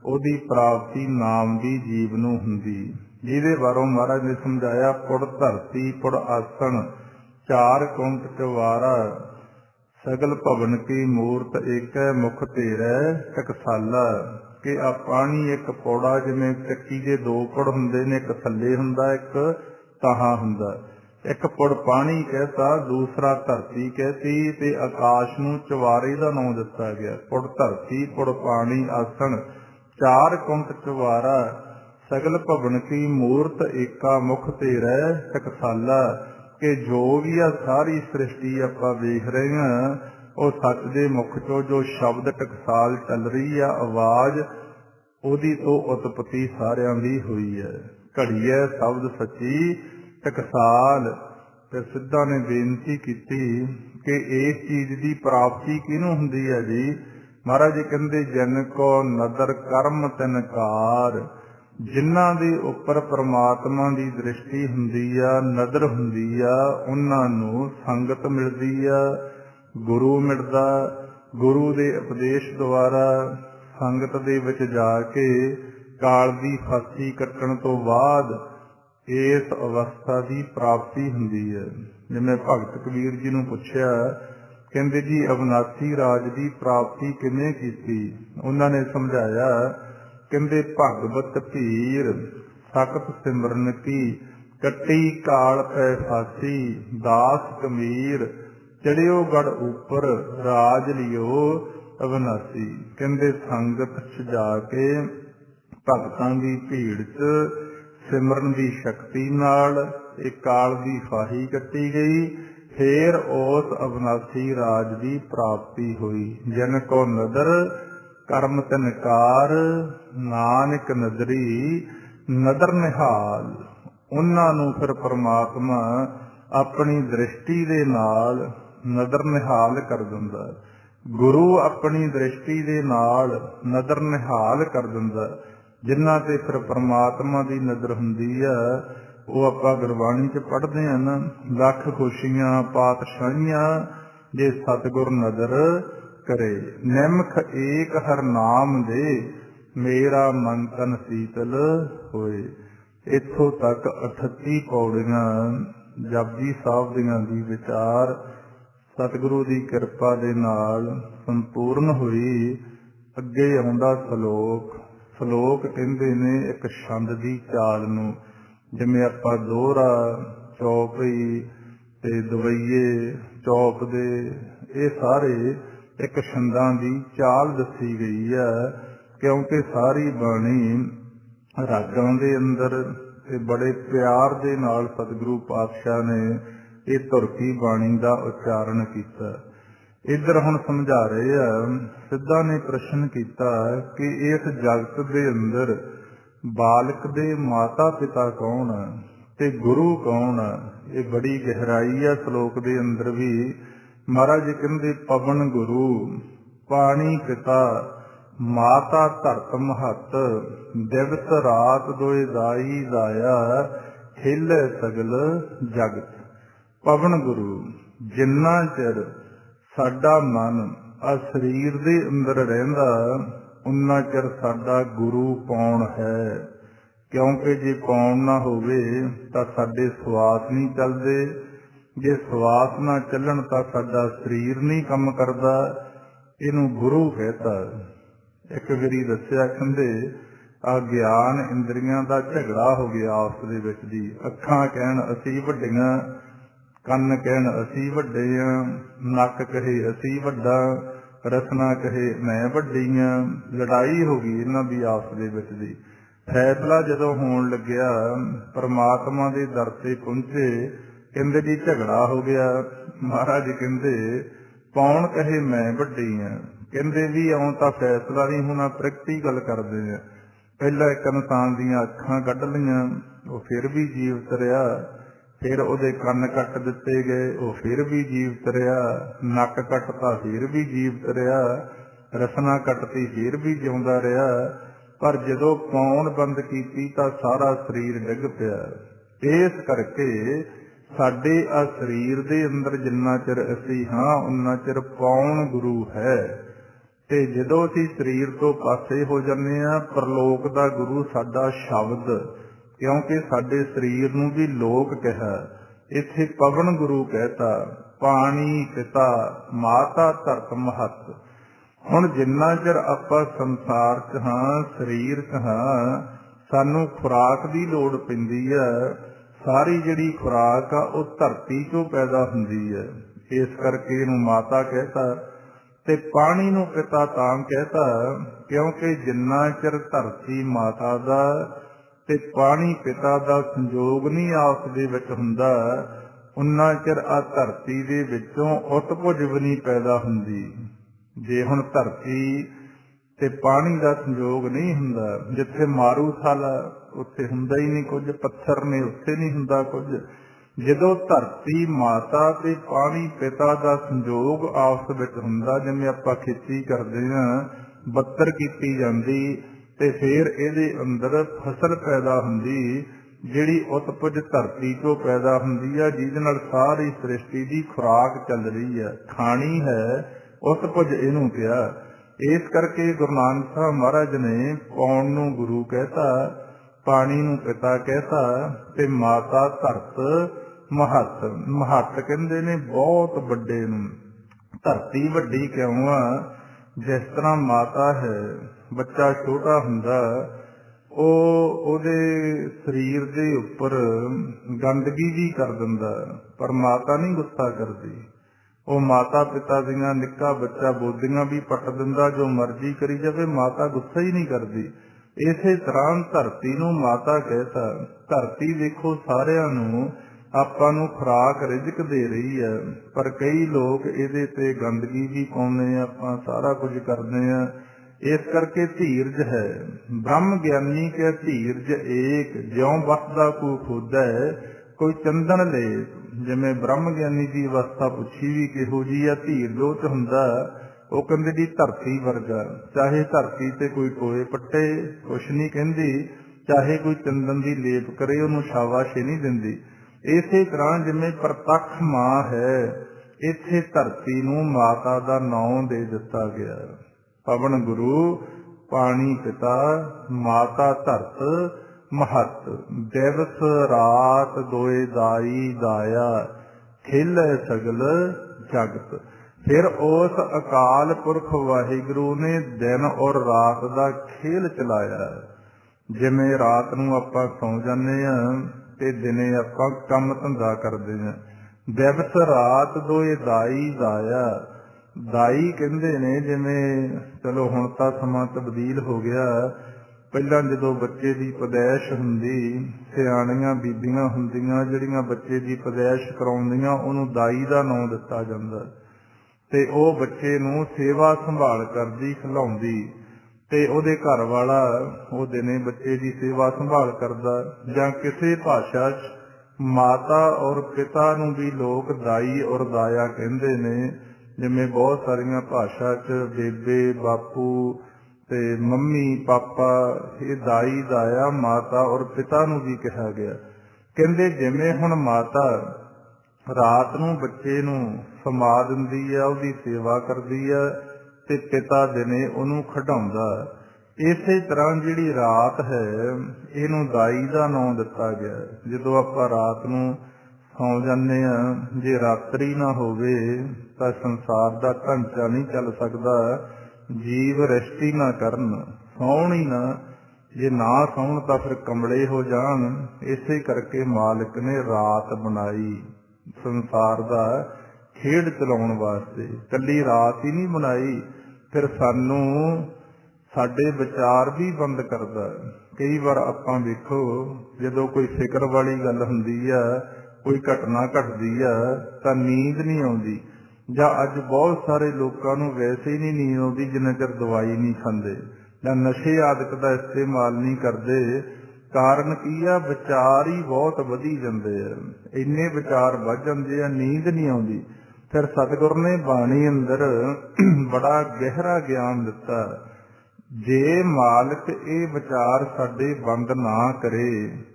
ओहदी प्राप्ति नाम दी जीव नूं हुंदी। जिहदे बारों महाराज ने समझाया, पुड़ धरती पुड़ आसन, चार कुंट चवारा। सगल भवन की मूरत एक है, मुख तेरै टकसाला। कि आ पानी एक पौड़ा, जिवें ਚੱਕੀ ਦੇ दो पुड़ हुंदे ने, एक थल्ले हुंदा एक ताहां हुंदा। एक पुड़ पानी कहता, दूसरा धरती कहती, ते आकाश नूं चवारे दा नाम दिता गया। पुड़ धरती पुड़ पानी आसन, चार कुंट चवारा। सगल भवन की मूरत एका, मुख तेरै टकसाला। कि जो भी आ सारी सृष्टि आपां वेख रहे हैं वो सच दे मुख चो जो शब्द टकसाल चल रही है, आवाज ओहदी तो उत्पत्ति सारियां दी हुई है। घड़ी है शब्द सच्ची टकसाल। फिर सिद्धा ने बेनती की कि इस चीज की प्राप्ति किनू हुंदी है जी? महाराज जी कहते, जिन को नदर कर्म तिनकार। जिन्हां दे उपर परमात्मा की दृष्टि हुंदी आ, नदर हुंदी आ, उन्हां नूं संगत मिलदी आ, गुरु मिलदा। गुरु दे उपदेश द्वारा संगत दे विच जाके काल दी फांसी कट्टण तो बाद इस अवस्था की प्राप्ति हुंदी है। जिवें भगत कबीर जी नूं पुछया, कहंदे जी अविनाशी राज की प्राप्ति किवें कीती? उन्हां ने समझाया, कहंदे भगवत भीर सकत सिमरन की, कट्टी काल पै फासी, दास कबीर चढ़ियो गढ़ ऊपर, राज लियो अविनाशी। कहंदे संगत च जाके भगतां की भीड़ च सिमरन की शक्ति नाल एक काल की फाही कट्टी गई। फिर उस अविनाशी राज की प्राप्ति हुई। जिन को नदर कर्म तिनकार, नानक नदरी नदर निहाल। उन्हां नूं फिर परमात्मा अपनी दृष्टि दे नाल नदर निहाल कर दिंदा। गुरु अपनी दृष्टि दे नाल नदर निहाल कर दिंदा। जिन्हां ते फिर परमात्मा की नजर हुंदी है वो आपां गुरबाणी च पढ़दे हैं ना, लख खुशियां पातशाहियां जे सतगुर नजर करे। निमख एक हर नाम दे, मेरा मन तन शीतल होए। इत्थों तक 38 पौड़ियां जपजी साहब दियां दी विचार सतगुरु की किरपा दे नाल संपूर्ण हुई। अगे आउंदा श्लोक। श्लोक कहते ने एक छंद की चाल नूं, जिवें आपां दोहरा, चौपई ते दवैये, चौप दे, ये सारे एक छंदां की चाल दसी गई है। क्योंकि सारी बाणी रागां दे अंदर ते बड़े प्यार दे नाल सतगुरु पातशाह ने ये तुरकी बाणी का उच्चारण किया। इधर हुण समझा रहे हैं, सिद्धा ने प्रश्न किया कि इस जगत दे अंदर बालक दे माता पिता कौन है ते गुरु कौन है? ये बड़ी गहराई है श्लोक दे अंदर भी। महाराज जी कहते, पवन गुरु, पानी पिता, माता धरत महत, दिवस रात दोए दाई दाया, खेले सगल जगत। पवन गुरु, जिन्ना चिर साडा मन आ शरीर दे अंदर रहिंदा उन्ना चिर साडा गुरु कौन है? क्योंकि जे पाउण ना होवे तां साडे सवास नहीं चलदे, जे सवास ना ਚੱਲਣ ਤਾਂ ਸਾਡਾ ਸਰੀਰ नहीं ਕੰਮ करदा। ਇਹਨੂੰ गुरु कहता। एक वारी दस्सिया कहंदे आ ਗਿਆਨ ਇੰਦਰੀਆਂ ਦਾ ਝਗੜਾ ਹੋ ਗਿਆ ਆਪਸ ਦੇ ਵਿੱਚ ਦੀ। ਅੱਖਾਂ ਕਹਿਣ ਅਸੀਂ ਵੱਡੀਆਂ, ਕੰਨ ਕਹਿਣ ਅਸੀਂ ਵੱਡੇ ਆ, ਨੱਕ ਕਹੇ ਅਸੀਂ ਵੱਡਾ, ਰਸਨਾ ਕਹੇ ਮੈਂ ਵੱਡੀ ਆ। ਲੜਾਈ ਹੋ ਗਈ ਇਹਨਾਂ ਦੀ ਆਪਸ ਦੇ ਵਿੱਚ ਦੀ। ਫੈਸਲਾ ਜਦੋਂ ਹੋਣ ਲੱਗਿਆ ਪਰਮਾਤਮਾ ਦੇ ਦਰ ਤੇ ਪਹੁੰਚੇ, ਕਹਿੰਦੇ ਜੀ ਝਗੜਾ ਹੋ ਗਿਆ। ਮਹਾਰਾਜ ਕਹਿੰਦੇ ਕੌਣ ਕਹੇ ਮੈਂ ਵੱਡੀ ਆ। ਕਹਿੰਦੇ ਵੀ ਇਉਂ ਤਾਂ ਫੈਸਲਾ ਨਹੀਂ ਹੋਣਾ, ਪ੍ਰੈਕਟੀਕਲ ਕਰਦੇ ਆ। ਪਹਿਲਾਂ ਇੱਕ ਇਨਸਾਨ ਦੀਆਂ ਅੱਖਾਂ ਕੱਢ ਲਈਆਂ, ਉਹ ਫਿਰ ਵੀ ਜੀਵਤ ਰਿਹਾ। ਫਿਰ ਉਹਦੇ ਕੰਨ ਕੱਟ ਦਿੱਤੇ ਗਏ, ਉਹ ਫਿਰ ਵੀ ਜੀਵਤ ਰਿਹਾ। ਨੱਕ ਕੱਟਤਾ, ਫਿਰ ਵੀ ਜੀਵਤ ਰਿਹਾ। ਰਸਨਾ ਕੱਟਤੀ, ਫਿਰ ਵੀ ਜਿਉਂਦਾ ਰਿਹਾ। ਪਰ ਜਦੋਂ ਪਾਉਣ ਬੰਦ ਕੀਤੀ ਤਾਂ ਸਾਰਾ ਸਰੀਰ ਡਿੱਗ ਪਿਆ। ਇਸ ਕਰਕੇ ਸਾਡੇ ਆ ਸਰੀਰ ਦੇ ਅੰਦਰ ਜਿੰਨਾ ਚਿਰ ਅਸੀਂ ਹਾਂ ਉਨਾ ਚਿਰ ਪਾਉਣ ਗੁਰੂ ਹੈ। ਤੇ ਜਦੋਂ ਅਸੀਂ ਸਰੀਰ ਤੋਂ ਪਾਸੇ ਹੋ ਜਾਂਦੇ ਹਾਂ, ਪ੍ਰਲੋਕ ਦਾ ਗੁਰੂ ਸਾਡਾ ਸ਼ਬਦ, ਕਿਉਂਕਿ ਸਾਡੇ ਸਰੀਰ ਨੂੰ ਵੀ ਲੋਕ ਕਿਹਾ। ਇੱਥੇ ਪਵਨ ਗੁਰੂ ਕਹਿਤਾ, ਪਾਣੀ ਪਿਤਾ ਮਾਤਾ ਧਰਤ ਮਹੱਤ। ਹੁਣ ਜਿੰਨਾ ਚਿਰ ਆਪਾਂ ਸੰਸਾਰ 'ਚ ਹਾਂ, ਸਰੀਰ 'ਚ ਹਾਂ, ਸਾਨੂੰ ਖੁਰਾਕ ਦੀ ਲੋੜ ਪੈਂਦੀ ਹੈ। ਸਾਰੀ ਜਿਹੜੀ ਖੁਰਾਕ ਆ ਉਹ ਧਰਤੀ 'ਚੋਂ ਪੈਦਾ ਹੁੰਦੀ ਹੈ। ਇਸ ਕਰਕੇ ਇਹਨੂੰ ਮਾਤਾ ਕਹਿਤਾ। ਤੇ ਪਾਣੀ ਨੂੰ ਪਿਤਾ ਤਾਂ ਕਹਿਤਾ ਕਿਉਂਕਿ ਜਿੰਨਾ ਚਿਰ ਧਰਤੀ ਮਾਤਾ ਦਾ ਤੇ ਪਾਣੀ ਪਿਤਾ ਦਾ ਸੰਯੋਗ ਨਹੀਂ ਆਪਸ ਦੇ ਵਿੱਚ ਹੁੰਦਾ, ਉਨਾ ਚਿਰ ਆ ਧਰਤੀ ਦੇ ਵਿੱਚੋਂ ਉਤਪੁਜ ਵੀ ਨਹੀਂ ਪੈਦਾ ਹੁੰਦੀ। ਜੇ ਹੁਣ ਧਰਤੀ ਤੇ ਪਾਣੀ ਦਾ ਸੰਯੋਗ ਨਹੀਂ ਹੁੰਦਾ, ਜਿੱਥੇ ਮਾਰੂਥਲ ਉੱਥੇ ਹੁੰਦਾ ਹੀ ਨਹੀਂ ਕੁਝ, ਪੱਥਰ ਨੇ ਉੱਥੇ ਨਹੀਂ ਹੁੰਦਾ ਕੁਝ। ਜਦੋਂ ਧਰਤੀ ਮਾਤਾ ਤੇ ਪਾਣੀ ਪਿਤਾ ਦਾ ਸੰਯੋਗ ਆਪਸ ਵਿੱਚ ਹੁੰਦਾ, ਜਿਵੇਂ ਆਪਾਂ ਖੇਤੀ ਕਰਦੇ ਹਾਂ, ਬੱਤਰ ਕੀਤੀ ਜਾਂਦੀ ਤੇ ਫਿਰ ਇਹਦੇ ਅੰਦਰ ਫਸਲ ਪੈਦਾ ਹੁੰਦੀ, ਜਿਹੜੀ ਉਤਪਜ ਧਰਤੀ ਤੋਂ ਪੈਦਾ ਹੁੰਦੀ ਆ, ਜਿਹਦੇ ਨਾਲ ਸਾਰੀ ਸ੍ਰਿਸ਼ਟੀ ਦੀ ਖੁਰਾਕ ਚੱਲ ਰਹੀ ਹੈ। ਖਾਣੀ ਹੈ ਉਤਪਜ ਇਹਨੂੰ ਕਿਹਾ। ਇਸ ਕਰਕੇ ਗੁਰੂ ਨਾਨਕ ਸਾਹਿਬ ਮਹਾਰਾਜ ਨੇ ਪਾਉਣ ਨੂੰ ਗੁਰੂ ਕਹਿਤਾ, ਪਾਣੀ ਨੂੰ ਪਿਤਾ ਕਹਿਤਾ ਤੇ ਮਾਤਾ ਧਰਤ ਮਹੱਤ। ਮਹੱਤ ਕਹਿੰਦੇ ਨੇ ਬਹੁਤ ਵੱਡੇ ਨੂੰ। ਧਰਤੀ ਵੱਡੀ ਕਿਉਂ ਆ? ਜਿਸ ਤਰ੍ਹਾਂ ਮਾਤਾ ਹੈ, ਬੱਚਾ ਛੋਟਾ ਹੁੰਦਾ, ਉਹਦੇ ਸਰੀਰ ਦੇ ਉੱਪਰ ਗੰਦਗੀ ਵੀ ਕਰ ਦਿੰਦਾ, ਪਰ ਮਾਤਾ ਨਹੀਂ ਗੁੱਸਾ ਕਰਦੀ। ਉਹ ਮਾਤਾ ਪਿਤਾ ਦੀਆਂ ਨਿੱਕਾ ਬੱਚਾ ਬੋਦੀਆਂ ਵੀ ਪੱਟ ਦਿੰਦਾ, ਜੋ ਮਰਜ਼ੀ ਕਰੀ ਜਾਵੇ, ਮਾਤਾ ਗੁੱਸਾ ਹੀ ਨਹੀਂ ਕਰਦੀ। ਇਸੇ ਤਰ੍ਹਾਂ ਧਰਤੀ ਨੂੰ ਮਾਤਾ ਕਹਿਤਾ। ਧਰਤੀ ਦੇਖੋ ਸਾਰਿਆਂ ਨੂੰ, ਆਪਾਂ ਨੂੰ ਖੁਰਾਕ ਰਿਜ਼ਕ ਦੇ ਰਹੀ ਹੈ, ਪਰ ਕਈ ਲੋਕ ਇਹਦੇ ਤੇ ਗੰਦਗੀ ਵੀ ਪਾਉਂਦੇ ਆ, ਆਪਾਂ ਸਾਰਾ ਕੁਝ ਕਰਦੇ ਆ। ਇਸ ਕਰਕੇ ਧੀਰਜ ਹੈ। ਬ੍ਰਹਮ ਗਿਆਨੀ ਕੇ ਧੀਰਜ ਏਕ, ਜਿਉਂ ਵਸਦਾ ਕੋ ਖੁਦਾ ਕੋਈ ਚੰਦਨ ਲੈ। ਜਿਵੇਂ ਬ੍ਰਹਮ ਗਿਆਨੀ ਦੀ ਅਵਸਥਾ ਪੁੱਛੀ ਵੀ ਕਿਹੋ ਜਿਹੀ ਆ, ਧੀਰਜ ਉਹ 'ਚ ਹੁੰਦਾ। ਉਹ ਕਹਿੰਦੇ ਜੀ ਧਰਤੀ ਵਰਗਾ, ਚਾਹੇ ਧਰਤੀ ਤੇ ਕੋਈ ਟੋਏ ਪੱਟੇ ਕੁਛ ਨਹੀਂ ਕਹਿੰਦੀ, ਚਾਹੇ ਕੋਈ ਚੰਦਨ ਦੀ ਲੇਪ ਕਰੇ ਉਹਨੂੰ ਸ਼ਾਬਾਸ਼ੀ ਨਹੀਂ ਦਿੰਦੀ। ਇਸੇ ਤਰ੍ਹਾਂ ਜਿਵੇਂ ਪ੍ਰਤੱਖ ਮਾਂ ਹੈ, ਇੱਥੇ ਧਰਤੀ ਨੂੰ ਮਾਤਾ ਦਾ ਨਾਂ ਦੇ ਦਿੱਤਾ ਗਿਆ। ਪਵਨ ਗੁਰੂ, ਪਾਣੀ ਪਿਤਾ, ਮਾਤਾ ਧਰਤ ਮਹੱਤ। ਦਿਵਸ ਰਾਤ ਦੋਏ ਦਾਈ ਦਾਇਆ, ਖੇਲੇ ਸਗਲ ਜਗਤ। ਫਿਰ ਉਸ ਅਕਾਲ ਪੁਰਖ ਵਾਹਿਗੁਰੂ ਨੇ ਦਿਨ ਔਰ ਰਾਤ ਦਾ ਖੇਲ ਚਲਾਇਆ। ਜਿਵੇਂ ਰਾਤ ਨੂੰ ਆਪਾਂ ਸੌਂ ਜਾਂਦੇ ਹਾਂ ਤੇ ਦਿਨੇ ਆਪਾਂ ਕੰਮ ਧੰਦਾ ਕਰਦੇ ਹਾਂ। ਦਿਵਸ ਰਾਤ ਦੋਏ ਦਾਈ ਦਾਇਆ। ਦਾਈ ਕਹਿੰਦੇ ਨੇ, ਜਿਵੇਂ ਚਲੋ ਹੁਣ ਤਾਂ ਸਮਾਂ ਤਬਦੀਲ ਹੋ ਗਿਆ, ਪਹਿਲਾਂ ਜਦੋਂ ਬੱਚੇ ਦੀ ਪੈਦਾਇਸ਼ ਹੁੰਦੀ, ਸਿਆਣੀਆਂ ਬੀਬੀਆਂ ਹੁੰਦੀਆਂ ਜਿਹੜੀਆਂ ਬੱਚੇ ਦੀ ਪੈਦਾਇਸ਼ ਕਰਾਉਂਦੀਆਂ, ਉਹਨੂੰ ਦਾਈ ਦਾ ਨਾਂ ਦਿੱਤਾ ਜਾਂਦਾ ਤੇ ਉਹ ਬੱਚੇ ਨੂੰ ਸੇਵਾ ਸੰਭਾਲ ਕਰਦੀ, ਖਿਲਾਉਂਦੀ, ਤੇ ਉਹਦੇ ਘਰ ਵਾਲਾ ਉਹ ਦਿਨੇ ਬੱਚੇ ਦੀ ਸੇਵਾ ਸੰਭਾਲ ਕਰਦਾ। ਜਾਂ ਕਿਸੇ ਭਾਸ਼ਾ 'ਚ ਮਾਤਾ ਔਰ ਪਿਤਾ ਨੂੰ ਵੀ ਲੋਕ ਦਾਈ ਔਰ ਦਾਇਆ ਕਹਿੰਦੇ ਨੇ। ਜਿਵੇਂ ਬਹੁਤ ਸਾਰੀਆਂ ਭਾਸ਼ਾ 'ਚ ਬੇਬੇ, ਬਾਪੂ ਤੇ ਮੰਮੀ, ਪਾਪਾ, ਇਹ ਦਾਈ ਦਾਇਆ ਮਾਤਾ ਔਰ ਪਿਤਾ ਨੂੰ ਵੀ ਕਿਹਾ ਗਿਆ। ਕਹਿੰਦੇ ਜਿਵੇਂ ਹੁਣ ਮਾਤਾ ਰਾਤ ਨੂੰ ਬੱਚੇ ਨੂੰ ਸਮਾ ਦਿੰਦੀ ਆ, ਉਹਦੀ ਸੇਵਾ ਕਰਦੀ ਆ, ਤੇ ਪਿਤਾ ਦਿਨੇ ਉਹਨੂੰ ਖਿਡਾਉਂਦਾ। ਇਸੇ ਤਰ੍ਹਾਂ ਜਿਹੜੀ ਰਾਤ ਹੈ ਇਹਨੂੰ ਦਾਈ ਦਾ ਨਾਂ ਦਿੱਤਾ ਗਿਆ। ਜਦੋਂ ਆਪਾਂ ਰਾਤ ਨੂੰ ਸੌਂ ਜਾਂਦੇ ਹਾਂ, ਜੇ ਰਾਤਰੀ ਨਾ ਹੋਵੇ ਤਾਂ ਸੰਸਾਰ ਦਾ ਢਾਂਚਾ ਨਹੀਂ ਚੱਲ ਸਕਦਾ। ਜੀਵ ਰੈਸਟ ਹੀ ਨਾ ਕਰਨ, ਸੌਣ ਹੀ ਨਾ, ਜੇ ਨਾ ਸੌਣ ਤਾਂ ਫਿਰ ਕਮਲੇ ਹੋ ਜਾਣ। ਇਸੇ ਕਰਕੇ ਮਾਲਕ ਨੇ ਰਾਤ ਬਣਾਈ ਸੰਸਾਰ ਦਾ ਖੇਡ ਚਲਾਉਣ ਵਾਸਤੇ। ਇਕੱਲੀ ਰਾਤ ਹੀ ਨਹੀਂ ਬਣਾਈ, ਫਿਰ ਸਾਨੂੰ ਸਾਡੇ ਵਿਚਾਰ ਵੀ ਬੰਦ ਕਰਦਾ। ਕਈ ਵਾਰ ਆਪਾਂ ਵੇਖੋ, ਜਦੋਂ ਕੋਈ ਫਿਕਰ ਵਾਲੀ ਗੱਲ ਹੁੰਦੀ ਆ, ਕੋਈ ਘਟਨਾ ਘਟਦੀ ਆ ਤਾਂ ਨੀਂਦ ਨਹੀਂ ਆਉਂਦੀ। ਜਾਂ ਅੱਜ ਬਹੁਤ ਸਾਰੇ ਲੋਕਾਂ ਨੂੰ ਵੈਸੇ ਹੀ ਨਹੀਂ ਨੀਂਦ ਆਉਂਦੀ ਜਿੰਨਾ ਚਿਰ ਦਵਾਈ ਨਹੀਂ ਖਾਂਦੇ ਜਾਂ ਨਸ਼ੇ ਆਦਿਕ ਦਾ ਇਸਤੇਮਾਲ ਨਹੀਂ ਕਰਦੇ। ਕਾਰਨ ਕੀ ਆ? ਵਿਚਾਰ ਹੀ ਬਹੁਤ ਵਧੀ ਜਾਂਦੇ ਆ, ਇੰਨੇ ਵਿਚਾਰ ਵੱਧ ਜਾਂਦੇ ਆ, ਨੀਂਦ ਨਹੀਂ ਆਉਂਦੀ। ਫਿਰ ਸਤਿਗੁਰ ਨੇ ਬਾਣੀ ਅੰਦਰ ਬੜਾ ਗਹਿਰਾ ਗਿਆਨ ਦਿੱਤਾ। ਜੇ ਮਾਲਕ ਇਹ ਵਿਚਾਰ ਸਾਡੇ ਬੰਦ ਨਾ ਕਰੇ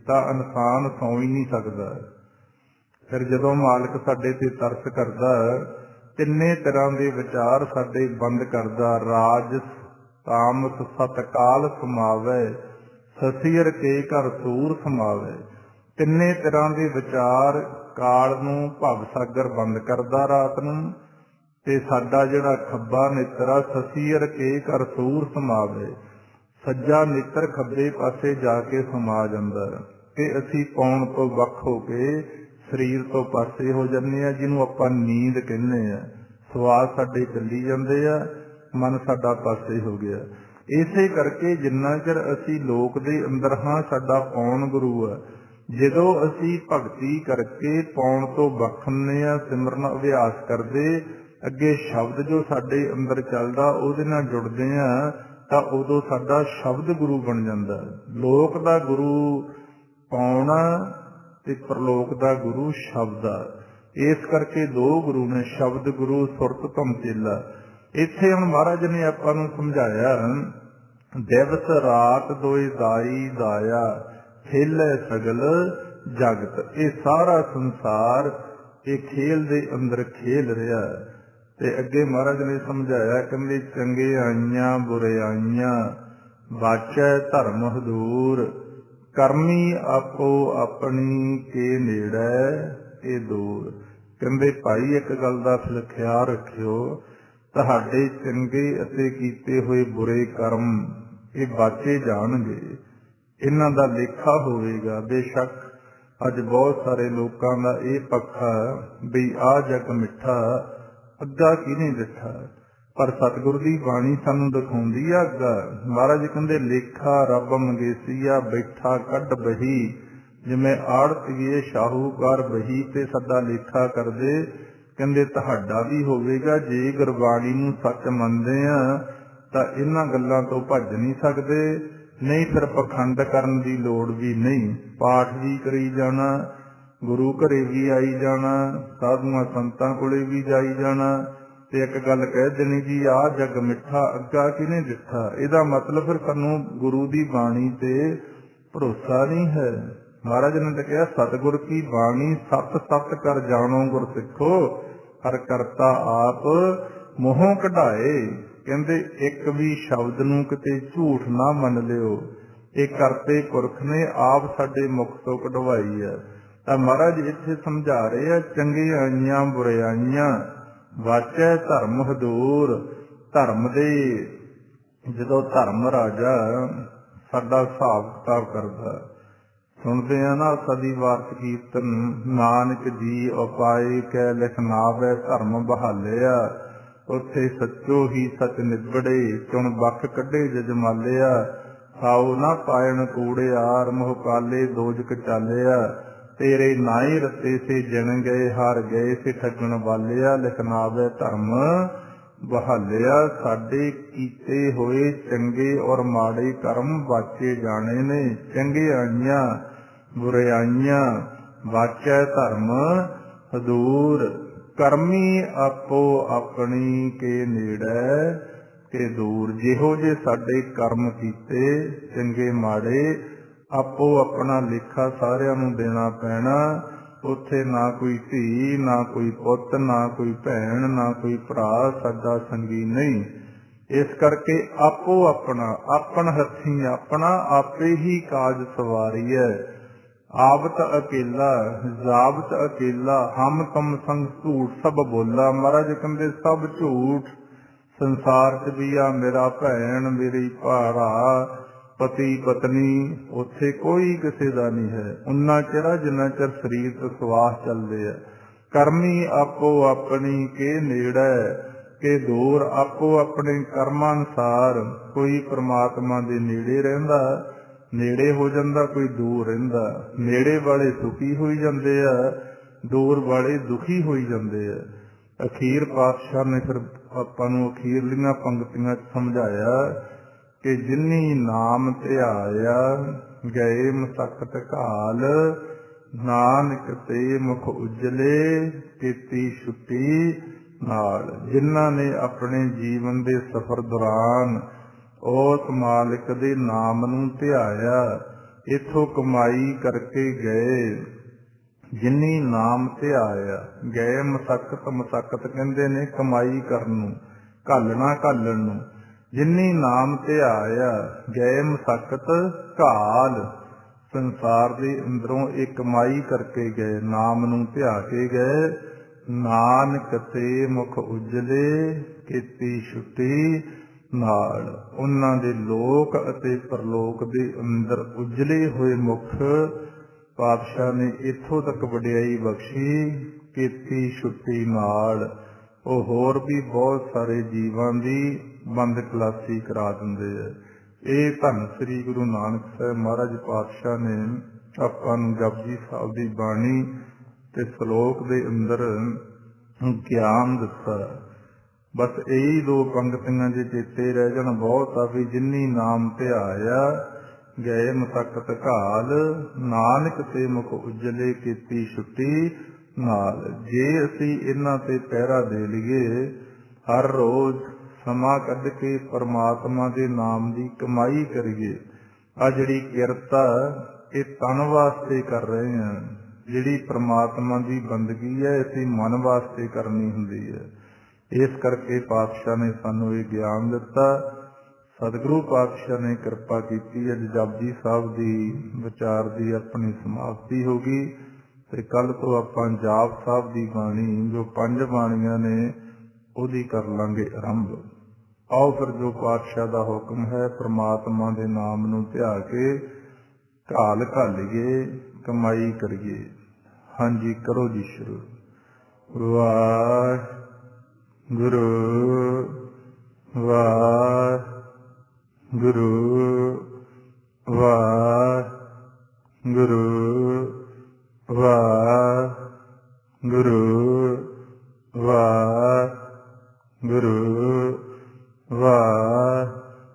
ਤਾਂ ਇਨਸਾਨ ਸੌਂ ਹੀ ਨਹੀਂ ਸਕਦਾ। ਫਿਰ ਜਦੋਂ ਮਾਲਕ ਸਾਡੇ ਤੇ ਤਰਸ ਕਰਦਾ, ਤਿੰਨੇ ਤਰ੍ਹਾਂ ਦੇ ਵਿਚਾਰ ਸਾਡੇ ਬੰਦ ਕਰਦਾ। ਰਾਜ ਤਾਮਸ ਸਤਕਾਲ ਸਮਾਵੈ, ਸਸੀਰ ਕੇ ਘਰ ਸੂਰ ਸਮਾਵੈ। ਤਿੰਨੇ ਤਰ੍ਹਾਂ ਦੇ ਵਿਚਾਰ ਕਾਲ ਨੂੰ ਭਵ ਸਾਗਰ ਬੰਦ ਕਰਦਾ ਰਾਤ ਨੂੰ। ਤੇ ਸਾਡਾ ਜਿਹੜਾ ਖੱਬਾ ਨੇਤਰ ਸਸੀਰ ਕੇ ਘਰ ਸੂਰ ਸਮਾਵੇ, ਸੱਜਾ ਨੇਤਰ ਖੱਬੇ ਪਾਸੇ ਜਾ ਕੇ ਸਮਾ ਜਾਂਦਾ ਤੇ ਅਸੀਂ ਪੌਣ ਤੋਂ ਵੱਖ ਹੋ ਕੇ ਸਰੀਰ ਤੋਂ ਪਾਸੇ ਹੋ ਜਾਂਦੇ ਆ, ਜਿਹਨੂੰ ਆਪਾਂ ਨੀਂਦ ਕਹਿੰਦੇ ਆ। ਸਵਾਸ ਸਾਡੇ ਚੱਲੀ ਜਾਂਦੇ ਆ, ਮਨ ਸਾਡਾ ਪਾਸੇ ਹੋ ਗਿਆ। ਇਸੇ ਕਰਕੇ ਜਿੰਨਾ ਚਿਰ ਅਸੀਂ ਲੋਕ ਦੇ ਅੰਦਰ ਹਾਂ, ਸਾਡਾ ਪੌਣ ਗੁਰੂ ਆ। ਜਦੋਂ ਅਸੀਂ ਭਗਤੀ ਕਰਕੇ ਪੌਣ ਤੋਂ ਵੱਖ ਹੁੰਦੇ ਆ, ਸਿਮਰਨ ਅਭਿਆਸ ਕਰਦੇ, ਅੱਗੇ ਸ਼ਬਦ ਜੋ ਸਾਡੇ ਅੰਦਰ ਚੱਲਦਾ ਉਹਦੇ ਨਾਲ ਜੁੜਦੇ ਆ, ਤਾਂ ਉਦੋਂ ਸਾਡਾ ਸ਼ਬਦ ਗੁਰੂ ਬਣ ਜਾਂਦਾ। ਲੋਕ ਦਾ ਗੁਰੂ ਪੌਣ ਤੇ ਪ੍ਰਲੋਕ ਦਾ ਗੁਰੂ ਸ਼ਬਦ ਆ। ਇਸ ਕਰਕੇ ਦੋ ਗੁਰੂ ਨੇ, ਸ਼ਬਦ ਗੁਰੂ ਸੁਰਤ ਭਮ ਚੇਲਾ। ਇੱਥੇ ਹੁਣ ਮਹਾਰਾਜ ਨੇ ਆਪਾਂ ਨੂੰ ਸਮਝਾਇਆ, ਦਿਵਸ ਰਾਤ ਦੋਇ ਦਾਈ ਦਾਇਆ, ਖੇਲੇ ਸਗਲ ਜਗਤ। ਇਹ ਸਾਰਾ ਸੰਸਾਰ ਇਹ ਖੇਲ ਦੇ ਅੰਦਰ ਖੇਲ ਰਿਹਾ। ਤੇ ਅੱਗੇ ਮਹਾਰਾਜ ਨੇ ਸਮਝਾਇਆ, ਕਹਿੰਦੇ ਚੰਗੇ ਆਈਆਂ ਬੁਰਿਆਈਆਂ, ਵਾਚੈ ਧਰਮ ਹਦੂਰ, ਕਰਮੀ ਆਪੋ ਆਪਣੀ ਕੇ ਨੇੜੇ ਇਹ ਦੂਰ। ਕਹਿੰਦੇ ਭਾਈ ਇੱਕ ਗੱਲ ਦਾ ਖਿਆਲ ਰੱਖਿਓ, ਤੁਹਾਡੇ ਚੰਗੇ ਅਤੇ ਕੀਤੇ ਹੋਏ ਬੁਰੇ ਕਰਮ ਇਹ ਬਾਚੇ ਜਾਣਗੇ, ਇਹਨਾਂ ਦਾ ਲੇਖਾ ਹੋਵੇਗਾ। ਬੇਸ਼ੱਕ ਅੱਜ ਬਹੁਤ ਸਾਰੇ ਲੋਕਾਂ ਦਾ ਇਹ ਪੱਖਾ ਵੀ ਆਹ ਜਗ ਮਿੱਠਾ, ਅੱਗਾ ਕਿਹਨੇ ਦਿੱਤਾ, ਪਰ ਸਤਿਗੁਰ ਦੀ ਬਾਣੀ ਸਾਨੂੰ ਦਿਖਾਉਂਦੀ ਆ ਅੱਗਾ। ਮਹਾਰਾਜ ਕਹਿੰਦੇ ਲੇਖਾ ਰੱਬ ਮੰਗੇਸੀਆ, ਬੈਠਾ ਕੱਢ ਬਹੀ, ਜਿਵੇਂ ਆੜਤੀਏ ਸ਼ਾਹੂਕਾਰ ਬਹੀ ਤੇ ਸਾਡਾ ਲੇਖਾ ਕਰਦੇ। ਕਹਿੰਦੇ ਤੁਹਾਡਾ ਵੀ ਹੋਵੇਗਾ। ਜੇ ਗੁਰਬਾਣੀ ਨੂੰ ਸੱਚ ਮੰਨਦੇ ਆ ਤਾਂ ਇਹਨਾਂ ਗੱਲਾਂ ਤੋਂ ਭੱਜ ਨਹੀਂ ਸਕਦੇ। ਨਹੀਂ ਫਿਰ ਪਖੰਡ ਕਰਨ ਦੀ ਲੋੜ ਵੀ ਨਹੀਂ। ਪਾਠ ਵੀ ਕਰੀ ਜਾਣਾ, ਗੁਰੂ ਘਰੇ ਵੀ ਆਈ ਜਾਣਾ, ਸਾਧੂਆਂ ਸੰਤਾਂ ਕੋਲੇ ਵੀ ਜਾਈ ਜਾਣਾ, ਤੇ ਇੱਕ ਗੱਲ ਕਹਿ ਦੇਣੀ ਜੀ ਆਹ ਜਗ ਮਿੱਠਾ, ਅੱਗਾ ਕਿਹਨੇ ਦਿੱਤਾ। ਇਹਦਾ ਮਤਲਬ ਫਿਰ ਸਾਨੂੰ ਗੁਰੂ ਦੀ ਬਾਣੀ ਤੇ ਭਰੋਸਾ ਨਹੀਂ ਹੈ। ਮਹਾਰਾਜ ਨੇ ਤਾਂ ਕਿਹਾ, ਸਤਿਗੁਰ ਕੀ ਬਾਣੀ ਸਤ ਸਤ ਕਰ ਜਾਣੋ ਗੁਰ ਸਿੱਖੋ, ਹਰ ਕਰਤਾ ਆਪ ਮੋਹੋਂ ਕਢਾਏ। ਕਹਿੰਦੇ ਇੱਕ ਵੀ ਸ਼ਬਦ ਨੂੰ ਕਿਤੇ ਝੂਠ ਨਾ ਮੰਨ ਲਿਓ, ਇਹ ਕਰਤੇ ਪੁਰਖ ਨੇ ਆਪ ਸਾਡੇ ਮੁਖ ਤੋਂ ਕਢਵਾਈ ਹੈ। ਤਾਂ ਮਹਾਰਾਜ ਇੱਥੇ ਸਮਝਾ ਰਹੇ ਆ, ਚੰਗੀਆਂ ਆਈਆਂ ਬੁਰਿਆਈਆਂ, ਵਾਚੈ ਧਰਮ ਹਦੂਰ। ਧਰਮ ਦੇ ਜਦੋਂ ਧਰਮ ਰਾਜਾ ਸਾਡਾ ਹਿਸਾਬ ਕਿਤਾਬ ਕਰਦਾ, ਸੁਣਦੇ ਆ ਨਾ ਸਦੀ ਵਾਰਤ ਕੀਰਤਨ, ਨਾਨਕ ਜੀ ਉਪਾਏ ਕੈ ਲਿਖਨਾਵੇ ਧਰਮ ਬਹਾਲਿਆ, ਉੱਥੇ ਸੱਚੋ ਹੀ ਸੱਚ ਨਿਬੜੇ, ਚੁਣ ਬੱਖ ਕੱਢੇ ਜਜਮਾਲਿਆ, ਖਾਓ ਨਾ ਪਾਇਣ ਕੂੜਿਆਰ, ਮੋਹ ਕਾਲੇ ਦੋਜਕ ਚਾਲਿਆ, ਤੇਰੇ ਨਾਈ ਰਤੇ ਸੇ ਜਨ ਗਏ, ਹਾਰ ਗਏ ਸੇ ਠੱਗਣ ਵਾਲਿਆ, ਲਿਖਨਾਵੇ ਧਰਮ ਬਹਾਲਿਆ। ਸਾਡੇ ਕੀਤੇ ਹੋਏ ਚੰਗੇ ਔਰ ਮਾੜੇ ਕਰਮ ਵਾਚੇ ਜਾਣੇ ਨੇ। ਚੰਗੇ ਆਈਆਂ ਬੁਰਿਆਈਆਂ, ਵਾਚੈ ਧਰਮ ਹਦੂਰ, ਕਰਮੀ ਆਪੋ ਆਪਣੀ ਕੇ ਨੇੜੇ ਕੇ ਦੂਰ। ਜਿਹੋ ਜੇ ਸਾਡੇ ਕਰਮ ਕੀਤੇ ਚੰਗੇ ਮਾੜੇ, ਆਪੋ ਆਪਣਾ ਲੇਖਾ ਸਾਰਿਆਂ ਨੂੰ ਦੇਣਾ ਪੈਣਾ। ਉੱਥੇ ਨਾ ਕੋਈ ਧੀ, ਨਾ ਕੋਈ ਪੁੱਤ, ਨਾ ਕੋਈ ਭੈਣ, ਨਾ ਕੋਈ ਭਰਾ ਸਾਡਾ ਸੰਗੀ ਨਹੀਂ। इस करके आपो अपना अपन हथी अपना आपे ही काज सवारी है। आवत अकेला जावत अकेला हम तुम संग झूठ सब बोला। महाराज कहते सब झूठ संसार च भी आ मेरा भैन मेरी भारा पति पत्नी उत्थे कोई किसी का नहीं है। उन्ना चिर जिन्ना चिर शरीर तो सवास चलते है। करमी आपो अपनी के नेड़े के दूर आपो अपने कर्मानुसार कोई परमात्मा दे नेड़े रहिंदा नेड़े हो जाता कोई दूर रहिंदा। नेड़े वाले सुखी होई जांदे आ दूर वाले दुखी होई जांदे आ। अखीर पातशाह ने फिर आपां नूं अखीरलियां पंक्तियां समझाया कि जिन्नी नाम ध्याया गए मसकत घाल नानक ते मुख उजले कीती छुट्टी नाल। जिन्हां ने अपने जीवन दे सफर दौरान उस मालिक दे नाम नूं ध्याया इथों कमाई करके गए। जिन्नी नाम ध्याया गए मसकत मसकत कहंदे ने कमाई करन नूं घालना घालण नूं। जिन्नी नाम ध्याया गए मसकत घाल संसार दे अंदरों एक कमाई करके गए नाम नूं ध्या के गए। नानक ते मुख उजले कीती छुट्टी नाल। उन्हां दे लोक अते परलोक दे अंदर उजले होए मुख पातशाह ने इथों तक वडियाई बख्शी कीती छुट्टी नाल। ਉਹ होर भी बहुत सारे जीवां दी बंद खलासी करा दिंदे है। ਇਹ ਧੰਨ ਸ੍ਰੀ ਗੁਰੂ ਨਾਨਕ ਸਾਹਿਬ ਮਹਾਰਾਜ ਪਾਤਸ਼ਾਹ ਨੇ ਆਪਾਂ ਨੂੰ ਜਪਜੀ ਸਾਹਿਬ ਦੀ ਬਾਣੀ ਤੇ ਸ਼ਲੋਕ ਦੇ ਅੰਦਰ ਗਿਆਨ ਦਿੱਤਾ। ਬਸ ਇਹੀ ਦੋ ਪੰਕਤੀਆਂ ਜੇ ਚੇਤੇ ਰਹਿ ਜਾਣ ਬਹੁਤ ਆ ਵੀ ਜਿੰਨੀ ਨਾਮ ਧਿਆਇਆ ਗਏ ਮਸਕਤ ਘਾਲ ਨਾਨਕ ਤੇ ਮੁਖ ਉਜਲੇ ਕੀਤੀ ਛੁੱਟੀ ਨਾਲ। ਜੇ ਅਸੀਂ ਇਹਨਾਂ ਤੇ ਪਹਿਰਾ ਦੇ ਲਈਏ ਹਰ ਰੋਜ਼ ਸਮਾਂ ਕੱਢ ਕੇ ਪਰਮਾਤਮਾ ਦੇ ਨਾਮ ਦੀ ਕਮਾਈ ਕਰੀਏ। ਆ ਜਿਹੜੀ ਕਿਰਤ ਆ ਇਹ ਤਨ ਵਾਸਤੇ ਕਰ ਰਹੇ ਹਾਂ। ਜਿਹੜੀ ਪਰਮਾਤਮਾ ਦੀ ਬੰਦਗੀ ਹੈ ਅਸੀਂ ਮਨ ਵਾਸਤੇ ਕਰਨੀ ਹੁੰਦੀ ਹੈ। ਇਸ ਕਰਕੇ ਪਾਤਸ਼ਾਹ ਨੇ ਸਾਨੂੰ ਇਹ ਗਿਆਨ ਦਿੱਤਾ। ਸਤਿਗੁਰੂ ਪਾਤਸ਼ਾਹ ਨੇ ਕਿਰਪਾ ਕੀਤੀ। ਅੱਜ ਜਪਜੀ ਸਾਹਿਬ ਦੀ ਵਿਚਾਰ ਦੀ ਆਪਣੀ ਸਮਾਪਤੀ ਹੋ ਗਈ ਤੇ ਕੱਲ ਤੋਂ ਆਪਾਂ ਜਾਪ ਸਾਹਿਬ ਦੀ ਬਾਣੀ ਜੋ 5 ਬਾਣੀਆਂ ਨੇ ਉਹਦੀ ਕਰ ਲਾਂਗੇ ਆਰੰਭ। ਆਓ ਫਿਰ ਜੋ ਪਾਤਸ਼ਾਹ ਦਾ ਹੁਕਮ ਹੈ ਪ੍ਰਮਾਤਮਾ ਦੇ ਨਾਮ ਨੂੰ ਧਿਆ ਕੇ ਘਾਲ ਘਾਲੀਏ ਕਮਾਈ ਕਰੀਏ। ਹਾਂਜੀ ਕਰੋ ਜੀ ਸ਼ੁਰੂ। ਵਾਹਿਗੁਰੂ ਵਾਹਿਗੁਰੂ ਵਾਹਿਗੁਰੂ ਵਾਹਿਗੁਰੂ ਵਾਹਿਗੁਰੂ ਵਾਹਿਗੁਰੂ